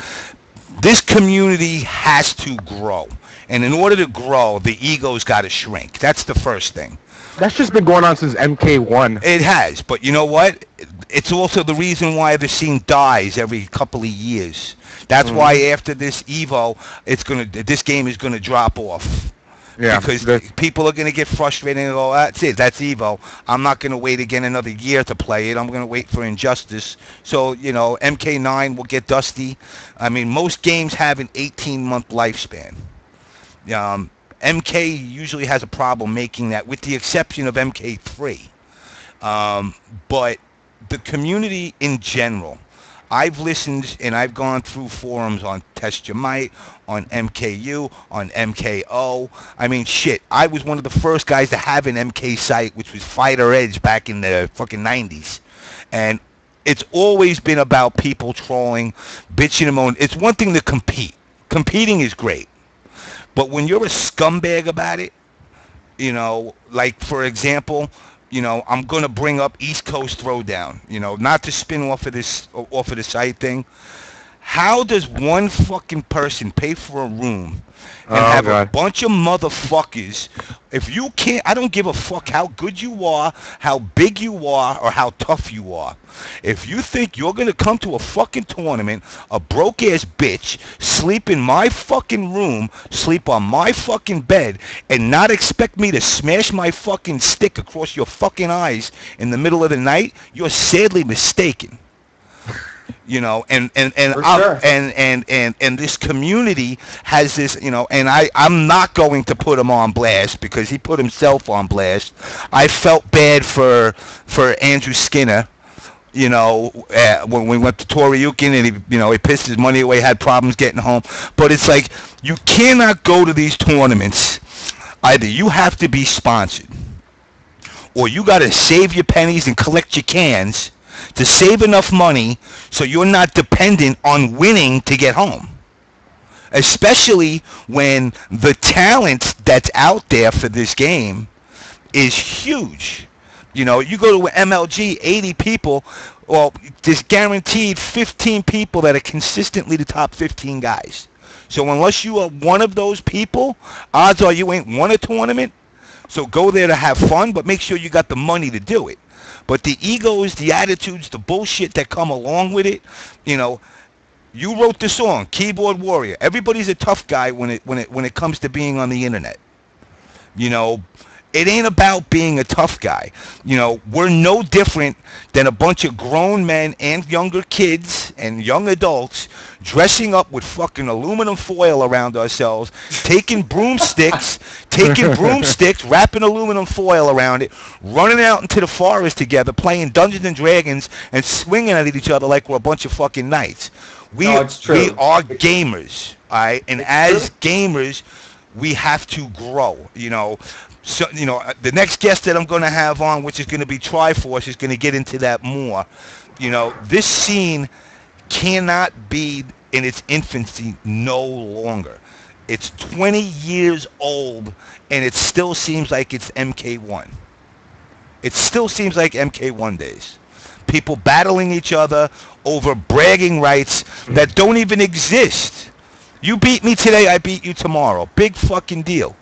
This community has to grow, and in order to grow, the ego's got to shrink. That's the first thing. That's just been going on since MK1. It has, but you know what? It's also the reason why the scene dies every couple of years. That's why after this Evo, this game is gonna drop off. Yeah, because people are gonna get frustrated and go, "That's it. That's Evo. I'm not gonna wait again another year to play it. I'm gonna wait for Injustice." So MK9 will get dusty. I mean, most games have an 18-month lifespan. MK usually has a problem making that, with the exception of MK3. But the community in general, I've listened and I've gone through forums on Test Your Might, on MKU, on MKO. I mean, shit, I was one of the first guys to have an MK site, which was Fighter Edge back in the fucking 90s. And it's always been about people trolling, bitching and moaning. It's one thing to compete. Competing is great. But when you're a scumbag about it, like, for example, I'm going to bring up East Coast Throwdown, not to spin off of the site thing. How does one fucking person pay for a room and have a bunch of motherfuckers? If you can't, I don't give a fuck how good you are, how big you are, or how tough you are. If you think you're going to come to a fucking tournament, a broke-ass bitch, sleep in my fucking room, sleep on my fucking bed, and not expect me to smash my fucking stick across your fucking eyes in the middle of the night, you're sadly mistaken. And this community has this, and I'm not going to put him on blast because he put himself on blast. I felt bad for Andrew Skinner, when we went to Toriukin and he pissed his money away, had problems getting home. But it's like, you cannot go to these tournaments. Either you have to be sponsored, or you got to save your pennies and collect your cans to save enough money so you're not dependent on winning to get home. Especially when the talent that's out there for this game is huge. You go to MLG, 80 people, well, there's guaranteed 15 people that are consistently the top 15 guys. So unless you are one of those people, odds are you ain't won a tournament. So go there to have fun, but make sure you got the money to do it. But the egos, the attitudes, the bullshit that come along with it, you wrote the song, Keyboard Warrior. Everybody's a tough guy when it comes to being on the internet. It ain't about being a tough guy. We're no different than a bunch of grown men and younger kids and young adults dressing up with fucking aluminum foil around ourselves, taking broomsticks, wrapping aluminum foil around it, running out into the forest together, playing Dungeons and Dragons and swinging at each other like we're a bunch of fucking knights. We are gamers, all right? And as gamers, we have to grow, So, the next guest that I'm going to have on, which is going to be Triforce, is going to get into that more. This scene cannot be in its infancy no longer. It's 20 years old, and it still seems like it's MK1. It still seems like MK1 days. People battling each other over bragging rights that don't even exist. You beat me today, I beat you tomorrow. Big fucking deal.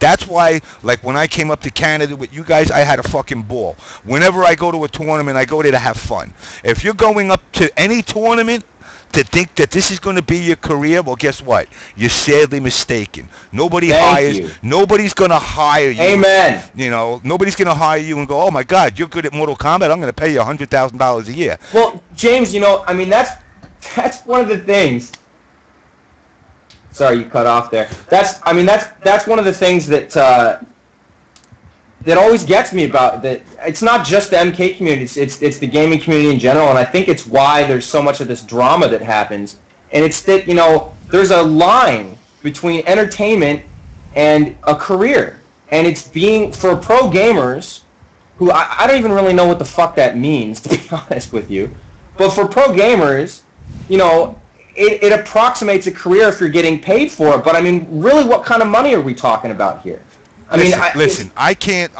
That's why, like, when I came up to Canada with you guys, I had a fucking ball. Whenever I go to a tournament, I go there to have fun. If you're going up to any tournament to think that this is going to be your career, well, guess what? You're sadly mistaken. Nobody's going to hire you. Amen. Nobody's going to hire you and go, oh, my God, you're good at Mortal Kombat. I'm going to pay you $100,000 a year. Well, James, that's one of the things. Sorry, you cut off there. That's one of the things that that always gets me about that. It's not just the MK community; it's the gaming community in general, and I think it's why there's so much of this drama that happens. And it's that there's a line between entertainment and a career, and it's being for pro gamers. who I don't even really know what the fuck that means, to be honest with you. But for pro gamers, you know, it approximates a career if you're getting paid for it. But I mean, really, what kind of money are we talking about here? Listen, I can't.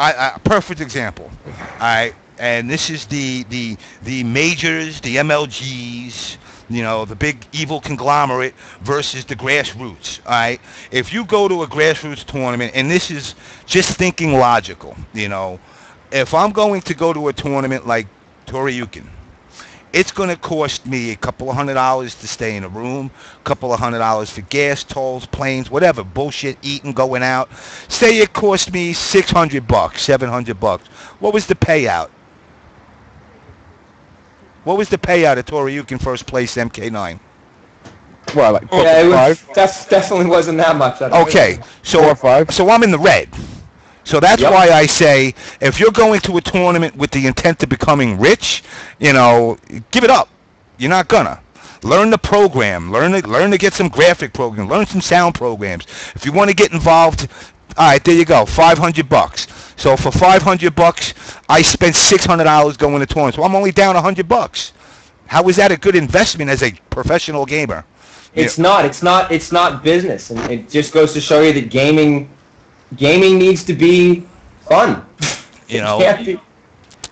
Perfect example. All right, and this is the majors, the MLGs. You know, the big evil conglomerate versus the grassroots. All right, if you go to a grassroots tournament, and this is just thinking logical. You know, if I'm going to go to a tournament like Toriyukin, it's going to cost me a couple of $100 to stay in a room, a couple of $100 for gas, tolls, planes, whatever, bullshit, eating, going out. Say it cost me $600, $700. What was the payout? What was the payout at Toriyukin first place MK9? Well, like it definitely wasn't that much. Okay, so 4 or 5. So I'm in the red. So that's why I say, if you're going to a tournament with the intent of becoming rich, you know, give it up. You're not gonna. Learn the program. Learn to get some graphic program. Learn some sound programs. If you want to get involved, all right, there you go, $500. So for $500, I spent $600 going to tournaments. So I'm only down $100. How is that a good investment as a professional gamer? It's not. It's not business, and it just goes to show you that gaming needs to be fun. You know,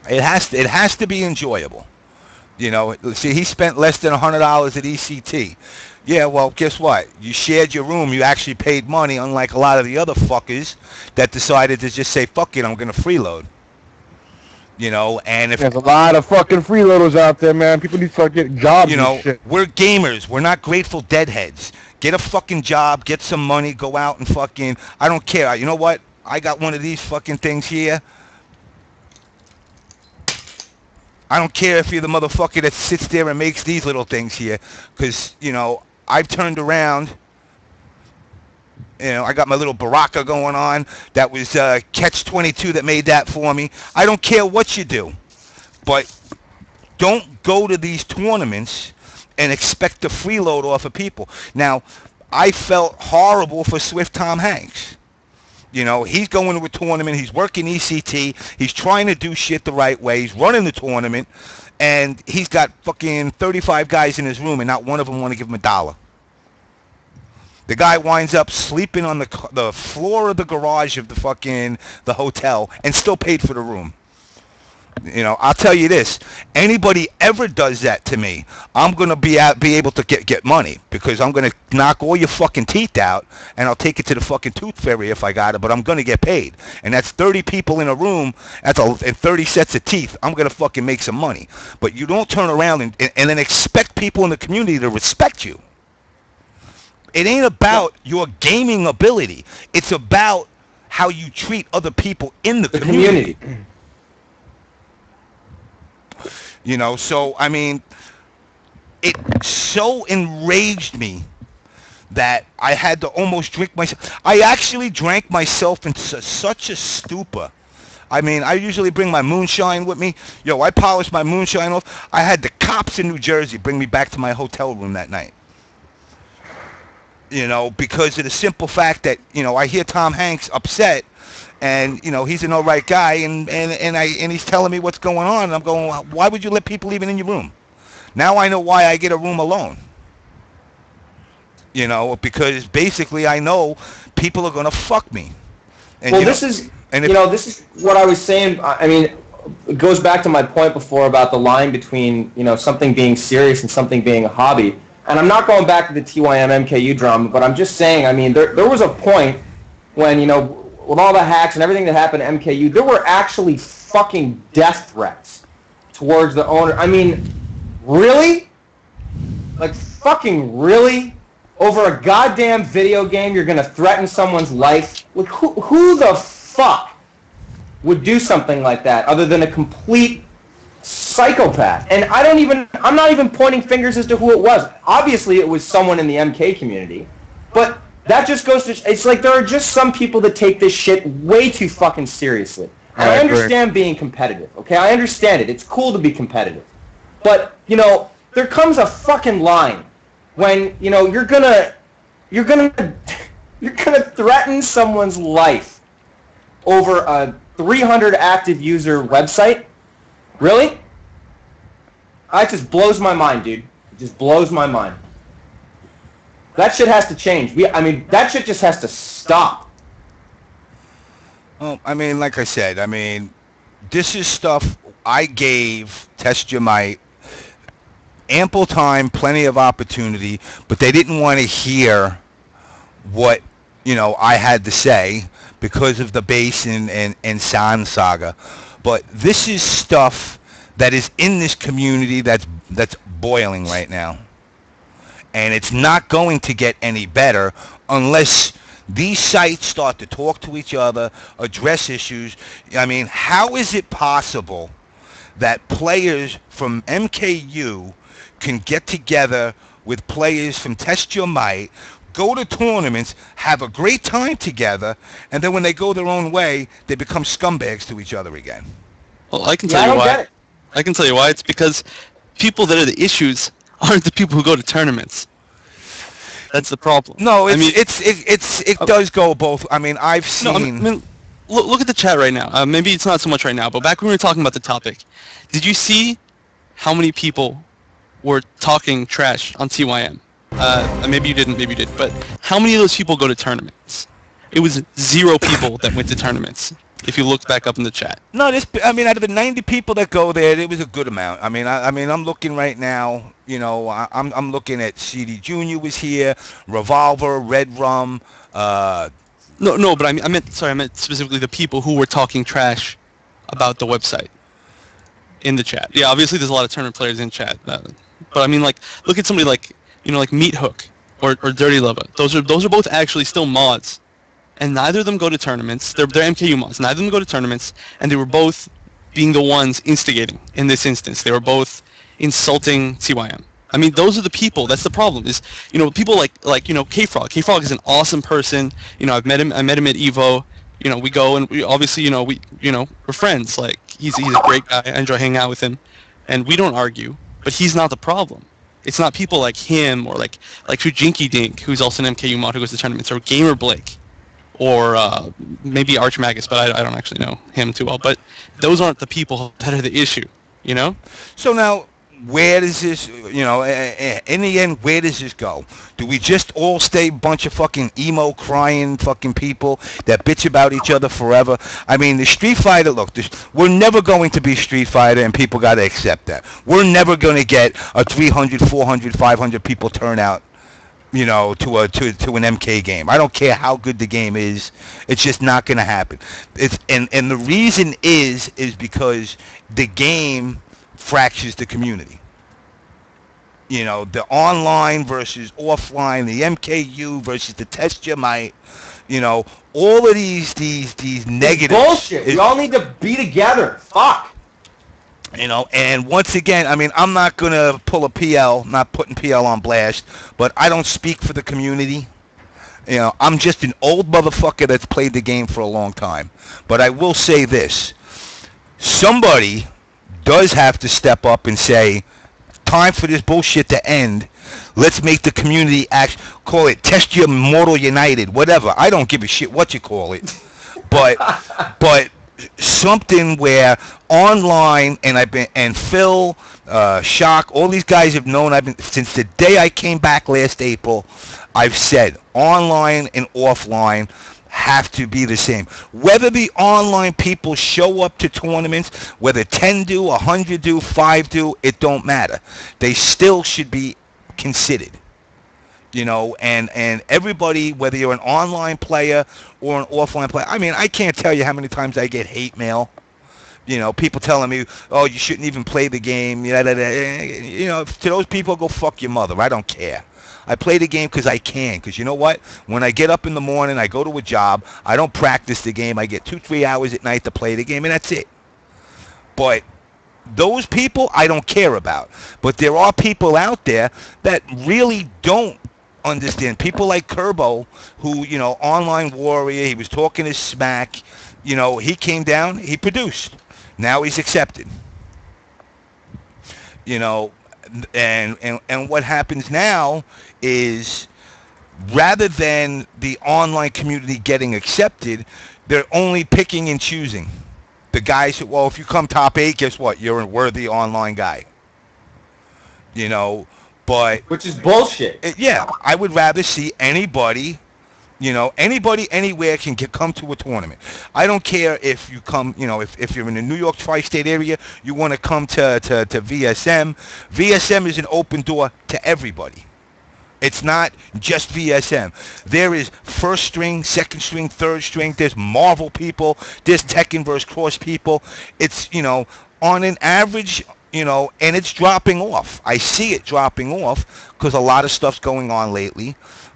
it has to be enjoyable. You know, see, he spent less than $100 at ECT. Yeah, well, guess what? You shared your room. You actually paid money, unlike a lot of the other fuckers that decided to just say, fuck it, I'm going to freeload. You know, and if there's a lot of fucking freeloaders out there, man. People need to start getting jobs. You know, and shit. We're gamers. We're not Grateful Deadheads. Get a fucking job. Get some money. Go out and fucking. I don't care. You know what? I got one of these fucking things here. I don't care if you're the motherfucker that sits there and makes these little things here, because you know I've turned around. You know, I got my little Baraka going on. That was Catch 22 that made that for me. I don't care what you do, but don't go to these tournaments and expect to freeload off of people. Now, I felt horrible for Swift Tom Hanks. You know, he's going to a tournament. He's working ECT. He's trying to do shit the right way. He's running the tournament, and he's got fucking 35 guys in his room, and not one of them want to give him $1. The guy winds up sleeping on the floor of the garage of the hotel and still paid for the room. You know, I'll tell you this: anybody ever does that to me, I'm gonna be able to get money, because I'm gonna knock all your fucking teeth out and I'll take it to the fucking tooth fairy if I got it. But I'm gonna get paid, and that's 30 people in a room. And 30 sets of teeth. I'm gonna fucking make some money. But you don't turn around and then expect people in the community to respect you. It ain't about your gaming ability. It's about how you treat other people in the community. You know, so, I mean, it so enraged me that I had to almost drink myself. I actually drank myself into such a stupor. I mean, I usually bring my moonshine with me. Yo, I polished my moonshine off. I had the cops in New Jersey bring me back to my hotel room that night. You know, because of the simple fact that, you know, I hear Tom Hanks upset, and, you know, he's an all right guy, and he's telling me what's going on, and I'm going, why would you let people even in your room? Now I know why I get a room alone. You know, because basically I know people are going to fuck me. And, well, this is what I was saying. I mean, it goes back to my point before about the line between, you know, something being serious and something being a hobby. And I'm not going back to the TYM MKU drama, but I'm just saying, I mean, there was a point when, you know, with all the hacks and everything that happened to MKU, there were actually fucking death threats towards the owner. I mean, really? Like, fucking really? Over a goddamn video game, you're going to threaten someone's life? Like, who the fuck would do something like that other than a complete psychopath? And I'm not even pointing fingers as to who it was. Obviously, it was someone in the MK community, but that just goes to, it's like there are just some people that take this shit way too fucking seriously. And I understand being competitive, okay? I understand it. It's cool to be competitive. But, you know, there comes a fucking line when, you know, you're gonna threaten someone's life over 300 active user website? Really? That just blows my mind, dude. It just blows my mind. That shit has to change. That shit just has to stop. Well, I mean, like I said, I mean, this is stuff I gave Test Your Might ample time, plenty of opportunity, but they didn't want to hear what, I had to say because of the bass and sound saga. But this is stuff that is in this community that's boiling right now. And it's not going to get any better unless these sites start to talk to each other, address issues. I mean, how is it possible that players from MKU can get together with players from Test Your Might, go to tournaments, have a great time together, and then when they go their own way, they become scumbags to each other again? Well, I can tell you why. I can tell you why. It's because people that are the issues aren't the people who go to tournaments. That's the problem. No, it does go both. I mean, I've seen. No, look at the chat right now. Maybe it's not so much right now, but back when we were talking about the topic, did you see how many people were talking trash on TYM? Maybe you didn't, maybe you did. But how many of those people go to tournaments? It was 0 people that went to tournaments. If you looked back up in the chat. No, out of the 90 people that go there, it was a good amount. I mean, I'm looking right now. I'm looking at CD Junior was here, Revolver, Red Rum. No, but I meant specifically the people who were talking trash about the website in the chat. Yeah, obviously there's a lot of tournament players in chat, but I mean, like, look at somebody like Meat Hook or Dirty Lover. Those are both actually still mods. And neither of them go to tournaments. They're MKU mods. Neither of them go to tournaments, and they were both being the ones instigating in this instance. They were both insulting TYM. I mean, those are the people. That's the problem. Is people like Kfrog. Kfrog is an awesome person. I've met him. I met him at Evo. We go and we obviously we're friends. Like he's a great guy. I enjoy hanging out with him, and we don't argue. But he's not the problem. It's not people like him or like Fujinky Dink, who's also an MKU mod who goes to tournaments, or Gamer Blake. Or maybe Archmagus, but I don't actually know him too well. But those aren't the people that are the issue, So now, where does this, in the end, where does this go? Do we just all stay a bunch of fucking emo, crying fucking people that bitch about each other forever? I mean, the Street Fighter, look, we're never going to be Street Fighter, and people got to accept that. We're never going to get a 300, 400, 500 people turnout to an MK game. I don't care how good the game is. It's just not going to happen. And the reason is because the game fractures the community. The online versus offline, the MKU versus the Test Your Might. All of these negatives. It's bullshit. We all need to be together. Fuck. And once again, I mean, I'm not going to pull a PL, not putting PL on blast, but I don't speak for the community. I'm just an old motherfucker that's played the game for a long time. But I will say this. Somebody does have to step up and say, time for this bullshit to end. Let's make the community call it Test Your Mortal United, whatever. I don't give a shit what you call it. But something where online, and Phil, Shock, all these guys have known since the day I came back last April. I've said online and offline have to be the same. Whether the online people show up to tournaments, whether 10 do, 100 do, 5 do, it don't matter. They still should be considered. And everybody, whether you're an online player or an offline player, I mean, I can't tell you how many times I get hate mail. People telling me, oh, you shouldn't even play the game. To those people, go fuck your mother. I don't care. I play the game because I can. Because you know what? When I get up in the morning, I go to a job. I don't practice the game. I get 2-3 hours at night to play the game, and that's it. But those people, I don't care about. But there are people out there that really don't understand. People like Kerbo, who, online warrior, he was talking his smack. He came down, he produced. Now he's accepted. And what happens now is, rather than the online community getting accepted, They're only picking and choosing. The guys who, well, if you come top 8, guess what? You're a worthy online guy. You know, but Which is bullshit. yeah, I would rather see anybody. You know, anybody anywhere can come to a tournament. I don't care if you come, you know, if you're in the New York tri-state area, you want to come to VSM. VSM is an open door to everybody. It's not just VSM. There is first string, second string, third string. There's Marvel people. There's Tekken versus Cross people. It's, you know, on an average, you know, and it's dropping off. I see it dropping off because a lot of stuff's going on lately.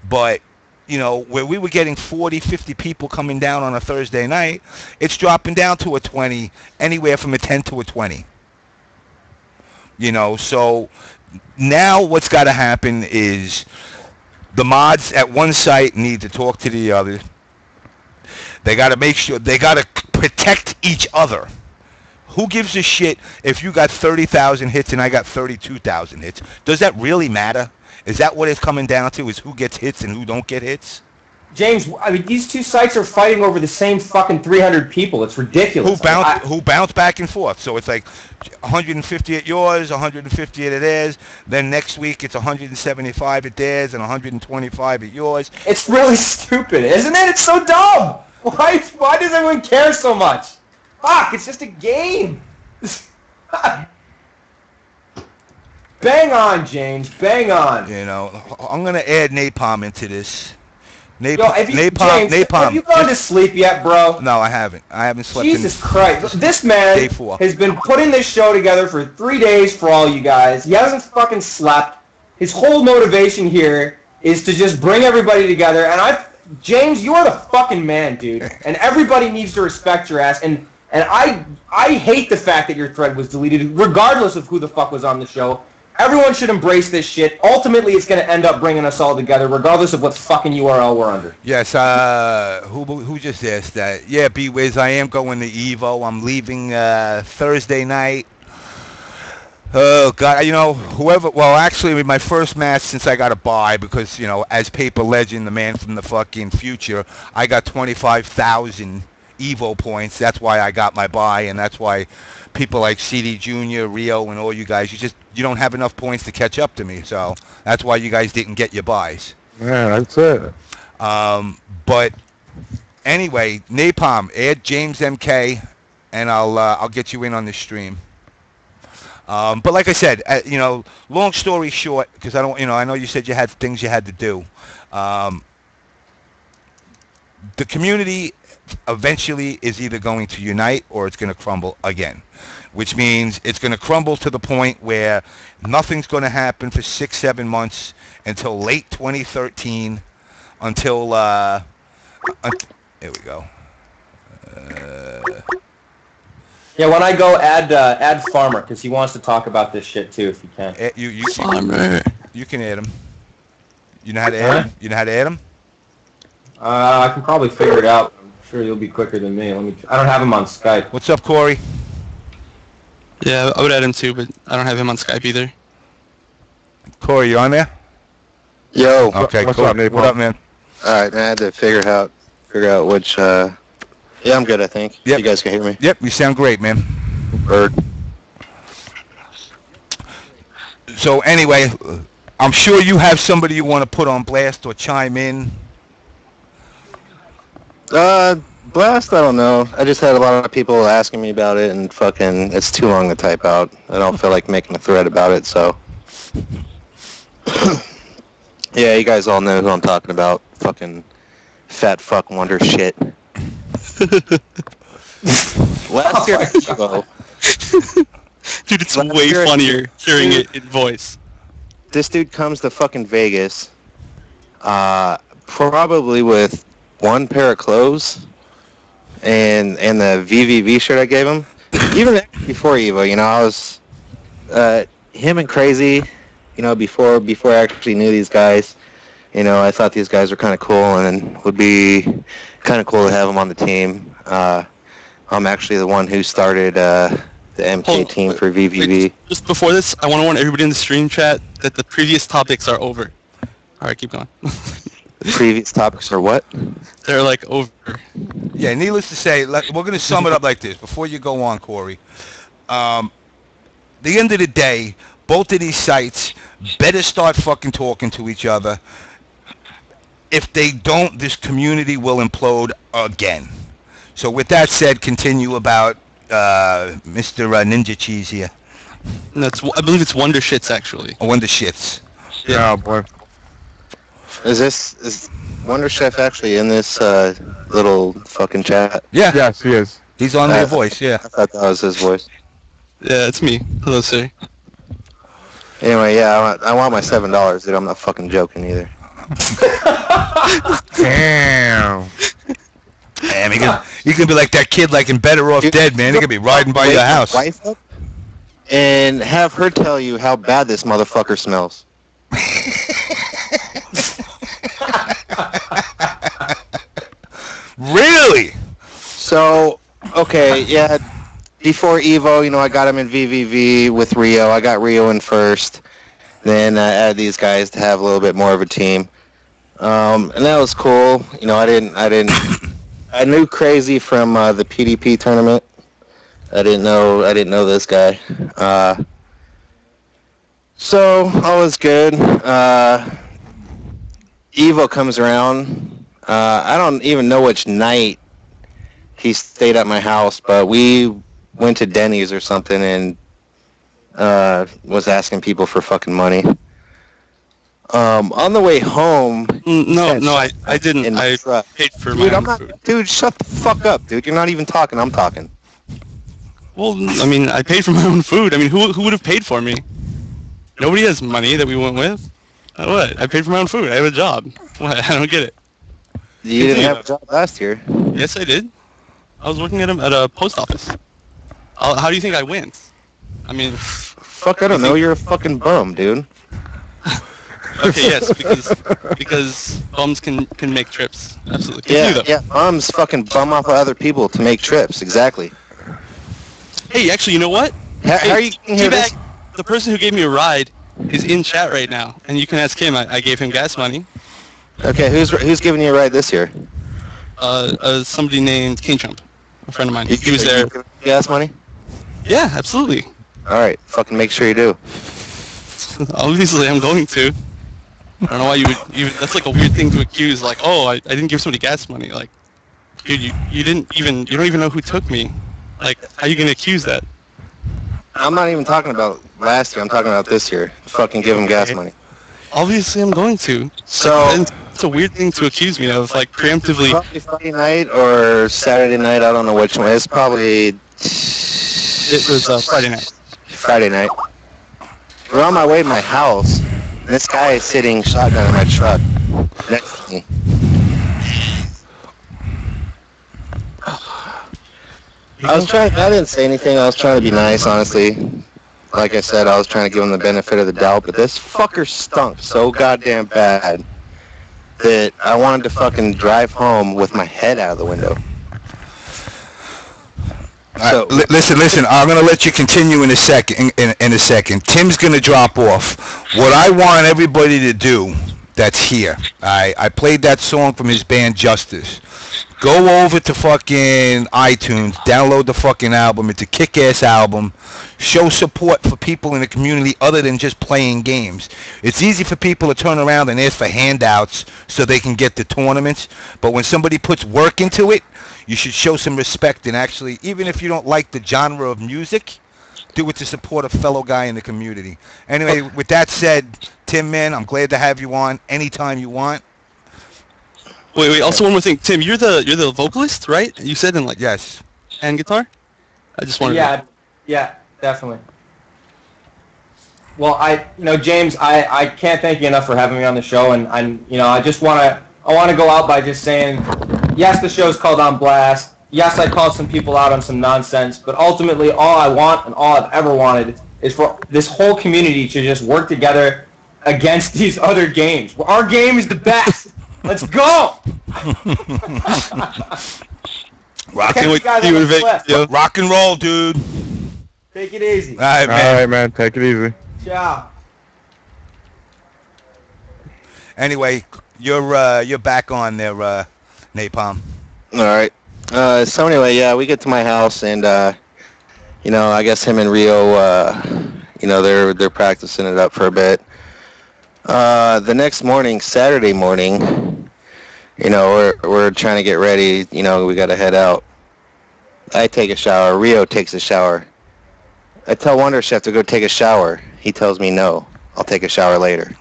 But you know, where we were getting 40, 50 people coming down on a Thursday night, it's dropping down to a 20, anywhere from a 10 to a 20. You know, so now what's got to happen is the mods at one site need to talk to the other. They got to make sure, they got to protect each other. Who gives a shit if you got 30,000 hits and I got 32,000 hits? Does that really matter? Is that what it's coming down to, is who gets hits and who don't get hits? James, I mean, these two sites are fighting over the same fucking 300 people. It's ridiculous. Who bounce back and forth. So it's like 150 at yours, 150 at theirs. Then next week it's 175 at theirs and 125 at yours. It's really stupid, isn't it? It's so dumb. Why does everyone care so much? Fuck, it's just a game. Bang on, James. Bang on. You know, I'm going to add Napalm into this. James, have you gone to sleep yet, bro? No, I haven't. I haven't slept Jesus Christ. This man day 4. has been putting this show together for 3 days for all you guys. He hasn't fucking slept. His whole motivation here is to just bring everybody together. And James, you are the fucking man, dude. And everybody needs to respect your ass. And I hate the fact that your thread was deleted, regardless of who the fuck was on the show. Everyone should embrace this shit. Ultimately, it's going to end up bringing us all together, regardless of what fucking URL we're under. Yes, who just asked that? Yeah, B-Wiz, I am going to EVO. I'm leaving Thursday night. Oh, God, you know, actually, my first match since I got a bye, because, you know, as Paper Legend, the man from the fucking future, I got 25,000 EVO points. That's why I got my bye, and that's why people like CD Jr., Rio, and all you guys, you don't have enough points to catch up to me. So that's why you guys didn't get your buys. Yeah, that's it. But anyway, Napalm, add JamessMK, and I'll get you in on the stream. But like I said, you know, long story short, because I know you said you had things you had to do. The community eventually is either going to unite or it's going to crumble again, which means it's going to crumble to the point where nothing's going to happen for 6-7 months until late 2013, until here we go. Yeah, when I go, add Farmer, because he wants to talk about this shit too, if you can. Farmer. You can add him. You know how to add him? You know how to add him? I can probably figure it out. I'm sure you'll be quicker than me. I don't have him on Skype. What's up, Corey? Yeah, I would add him too, but I don't have him on Skype either. Corey, you on there? Yo. Okay, What's cool. up, Napalm? What up, man? All right, man. I had to figure out which. Yeah, I'm good. I think. Yep. You guys can hear me. Yep, you sound great, man. Bird. So anyway, I'm sure you have somebody you want to put on blast or chime in. Blast. I don't know. I just had a lot of people asking me about it, and fucking, it's too long to type out. I don't feel like making a thread about it, so. Yeah, you guys all know who I'm talking about. Fucking fat fuck wonder shit. Last year, Dude, it's way funnier hearing it in voice. This dude comes to fucking Vegas, probably with one pair of clothes and the VVV shirt I gave him. Even before Evo, you know, I was him and Crazy. You know, before I actually knew these guys, you know, I thought these guys were kind of cool and would be kind of cool to have them on the team. I'm actually the one who started the MK team for VVV. Wait, just before this, I want to warn everybody in the stream chat that the previous topics are over. All right, keep going. previous topics are what? They're like over. Yeah, needless to say, we're going to sum it up like this. Before you go on, Corey, the end of the day, both of these sites better start fucking talking to each other. If they don't, this community will implode again. So with that said, continue about Mr. Ninja Cheese here. And I believe it's Wonder Shits actually. Wonder Shits. Yeah, boy. Is Wonder Chef actually in this little fucking chat? Yeah. Yes, he is. He's on your voice, yeah. I thought that was his voice. Yeah, it's me. Hello, sir. Anyway, yeah, I want my $7, dude. I'm not fucking joking either. Damn. Damn, you can be like that kid like in Better Off Dead, man. He could be riding by your house. Wife up and have her tell you how bad this motherfucker smells. Really? So, okay, yeah, before Evo, you know, I got him in VVV with Rio. I got Rio in first. Then I added these guys to have a little bit more of a team. And that was cool. You know, I knew Crazy from the PDP tournament. I didn't know this guy. So all was good. Evo comes around. I don't even know which night he stayed at my house, but we went to Denny's or something and was asking people for fucking money. On the way home... No, I didn't. I paid for my own food. Dude, shut the fuck up, dude. You're not even talking. I'm talking. Well, I mean, I paid for my own food. I mean, who would have paid for me? Nobody has money that we went with. What? I paid for my own food. I have a job. What? I don't get it. You didn't have a job last year. Yes, I did. I was working at a post office. How do you think I went? I mean... Fuck, I don't know. You're a fucking bum, dude. Okay, yes, because bums can make trips. Absolutely. Yeah, bums fucking bum off of other people to make trips. Exactly. Hey, actually, you know what? How are you hear this? The person who gave me a ride is in chat right now, and you can ask him. I gave him gas money. Okay, who's giving you a ride this year? Somebody named King Trump, a friend of mine. He was there. Gas money? Yeah, absolutely. All right, fucking make sure you do. Obviously, I'm going to. I don't know why you would. That's like a weird thing to accuse. Like, oh, I didn't give somebody gas money. Like, dude, you don't even know who took me. Like, how are you gonna accuse that? I'm not even talking about last year. I'm talking about this year. Fucking give him gas money. Obviously, I'm going to. So it's a weird thing to accuse me of, like preemptively. Probably Friday night or Saturday night. I don't know which one. It's probably. It was Friday night. Friday night. We're on my way to my house. And this guy is sitting shotgun in my truck next to me. I didn't say anything. I was trying to be nice, honestly. Like I said, I was trying to give him the benefit of the doubt, but this fucker stunk so goddamn bad that I wanted to fucking drive home with my head out of the window. So, listen. I'm gonna let you continue in a second. In a second, Tim's gonna drop off. What I want everybody to do that's here. I played that song from his band Justice. Go over to fucking iTunes, download the fucking album. It's a kick-ass album. Show support for people in the community other than just playing games. It's easy for people to turn around and ask for handouts so they can get the tournaments. But when somebody puts work into it, you should show some respect and actually, even if you don't like the genre of music, do it to support a fellow guy in the community. Anyway, with that said, Tim, man, I'm glad to have you on anytime you want. Wait. Also, one more thing, Tim. You're the vocalist, right? You said in like yes, and guitar. I just wanted. Yeah, definitely. Well, James, I can't thank you enough for having me on the show, and I want to go out by just saying, yes, the show's called On Blast. Yes, I called some people out on some nonsense, but ultimately, all I want and all I've ever wanted is for this whole community to just work together against these other games. Our game is the best. Let's go! Rock and roll, dude. Take it easy. All right, man. Take it easy. Ciao. Anyway, You're back on there, Napalm. All right. So anyway, yeah, we get to my house, and I guess him and Rio, they're practicing it up for a bit. The next morning, Saturday morning, we're trying to get ready. We got to head out. I take a shower. Rio takes a shower. I tell Wonder Chef to go take a shower. He tells me no. I'll take a shower later.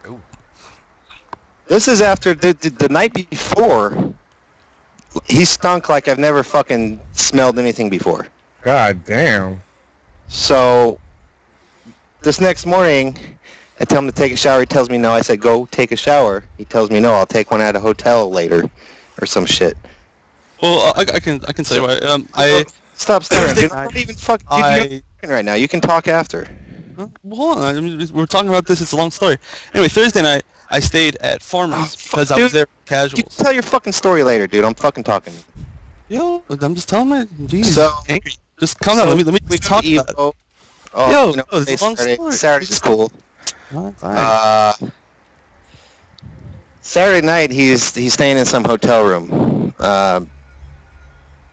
Ooh. This is after the night before. He stunk like I've never fucking smelled anything before. God damn. So this next morning, I tell him to take a shower. He tells me no. I said, go take a shower. He tells me no. I'll take one at a hotel later, or some shit. Well, I can say why. I Stop staring. You're not even fucking right now. You can talk after. Well, hold on. I mean, we're talking about this. It's a long story. Anyway, Thursday night, I stayed at Farmer's because I was there for casuals. You tell your fucking story later, dude. I'm fucking talking. Yo, I'm just telling my. Jeez, So, angry. Just calm down. Let me talk about it. Oh, Yo, it's a long story. Saturday's cool. Fine. Saturday night, he's staying in some hotel room.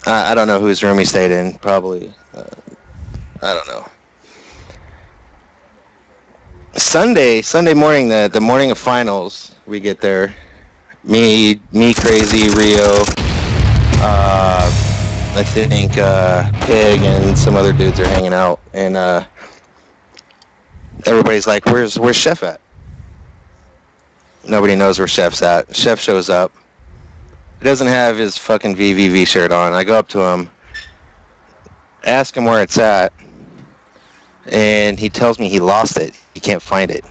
I don't know whose room he stayed in. Probably, I don't know. Sunday morning, the morning of finals, we get there. Me, Crazy, Rio, I think Pig and some other dudes are hanging out, and everybody's like, "Where's Chef at?" Nobody knows where Chef's at. Chef shows up. He doesn't have his fucking VVV shirt on. I go up to him, ask him where it's at, and he tells me he lost it. He can't find it.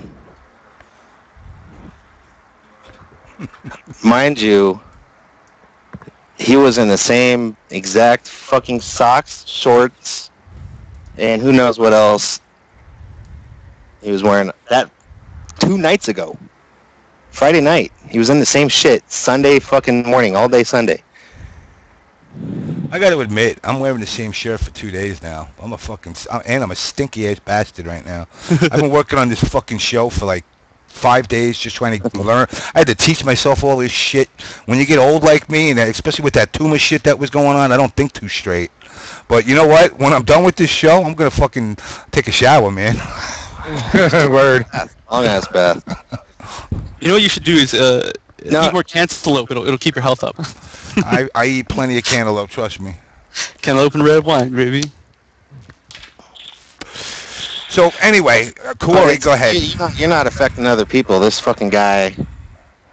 Mind you, he was in the same exact fucking socks, shorts, and who knows what else he was wearing that 2 nights ago. Friday night. He was in the same shit. Sunday fucking morning, all day Sunday. I got to admit, I'm wearing the same shirt for 2 days now. I'm a stinky ass bastard right now. I've been working on this fucking show for like 5 days, just trying to learn. I had to teach myself all this shit. When you get old like me, and especially with that tumor shit that was going on, I don't think too straight. But you know what? When I'm done with this show, I'm gonna fucking take a shower, man. Word. Long ass bath. You know what you should do is eat more cantaloupe. It'll keep your health up. I eat plenty of cantaloupe, trust me. Cantaloupe and red wine, baby. So anyway, Corey, go ahead. You're not affecting other people. This fucking guy,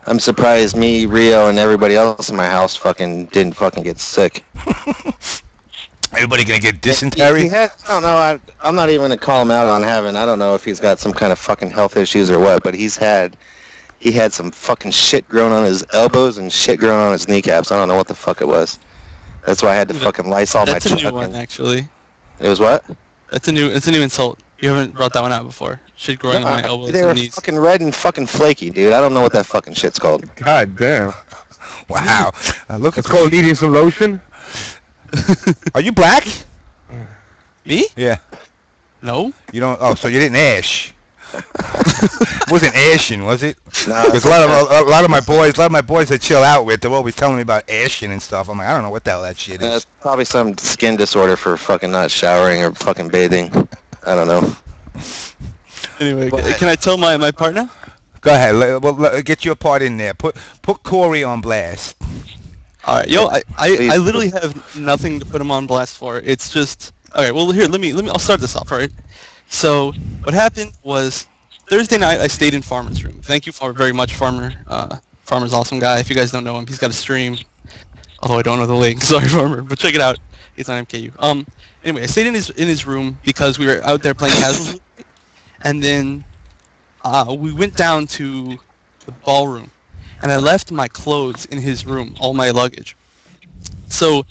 I'm surprised me, Rio, and everybody else in my house fucking didn't fucking get sick. Everybody gonna get dysentery? I don't know. I'm not even gonna call him out on having. I don't know if he's got some kind of fucking health issues or what, but he had some fucking shit growing on his elbows and shit growing on his kneecaps. I don't know what the fuck it was. That's why I had to fucking Lysol my truck. That's a new one, actually. It was what? It's a new insult. You haven't brought that one out before. Shit growing on my elbows They and were knees. fucking red and fucking flaky, dude. I don't know what that fucking shit's called. God damn. Wow. Look, It's called needing some lotion. Are you black? Me? Yeah. No. You don't. Oh, so you didn't ash. Wasn't ashing, was it? No. Because a lot of my boys I chill out with, they're always telling me about ashing and stuff. I'm like, I don't know what the hell that shit is. It's probably some skin disorder for fucking not showering or fucking bathing. I don't know. Anyway, can I tell my partner? Go ahead. Well, get your part in there. Put Corey on blast. All right, yo, I literally have nothing to put him on blast for. It's just okay. Well, here, let me. I'll start this off. All right. So what happened was Thursday night I stayed in Farmer's room. Thank you very much, Farmer. Farmer's awesome guy. If you guys don't know him, he's got a stream. Although I don't know the link. Sorry, Farmer, but check it out. It's on MKU. Anyway, I stayed in his room because we were out there playing casuals, and then we went down to the ballroom, and I left my clothes in his room, all my luggage. So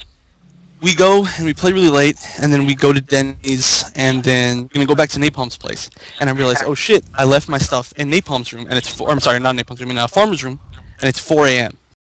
we go and we play really late, and then we go to Denny's, and then we're gonna go back to Napalm's place. And I realized, oh shit, I left my stuff in Napalm's room, and it's I'm sorry, not Napalm's room, in Farmer's room, and it's 4 a.m.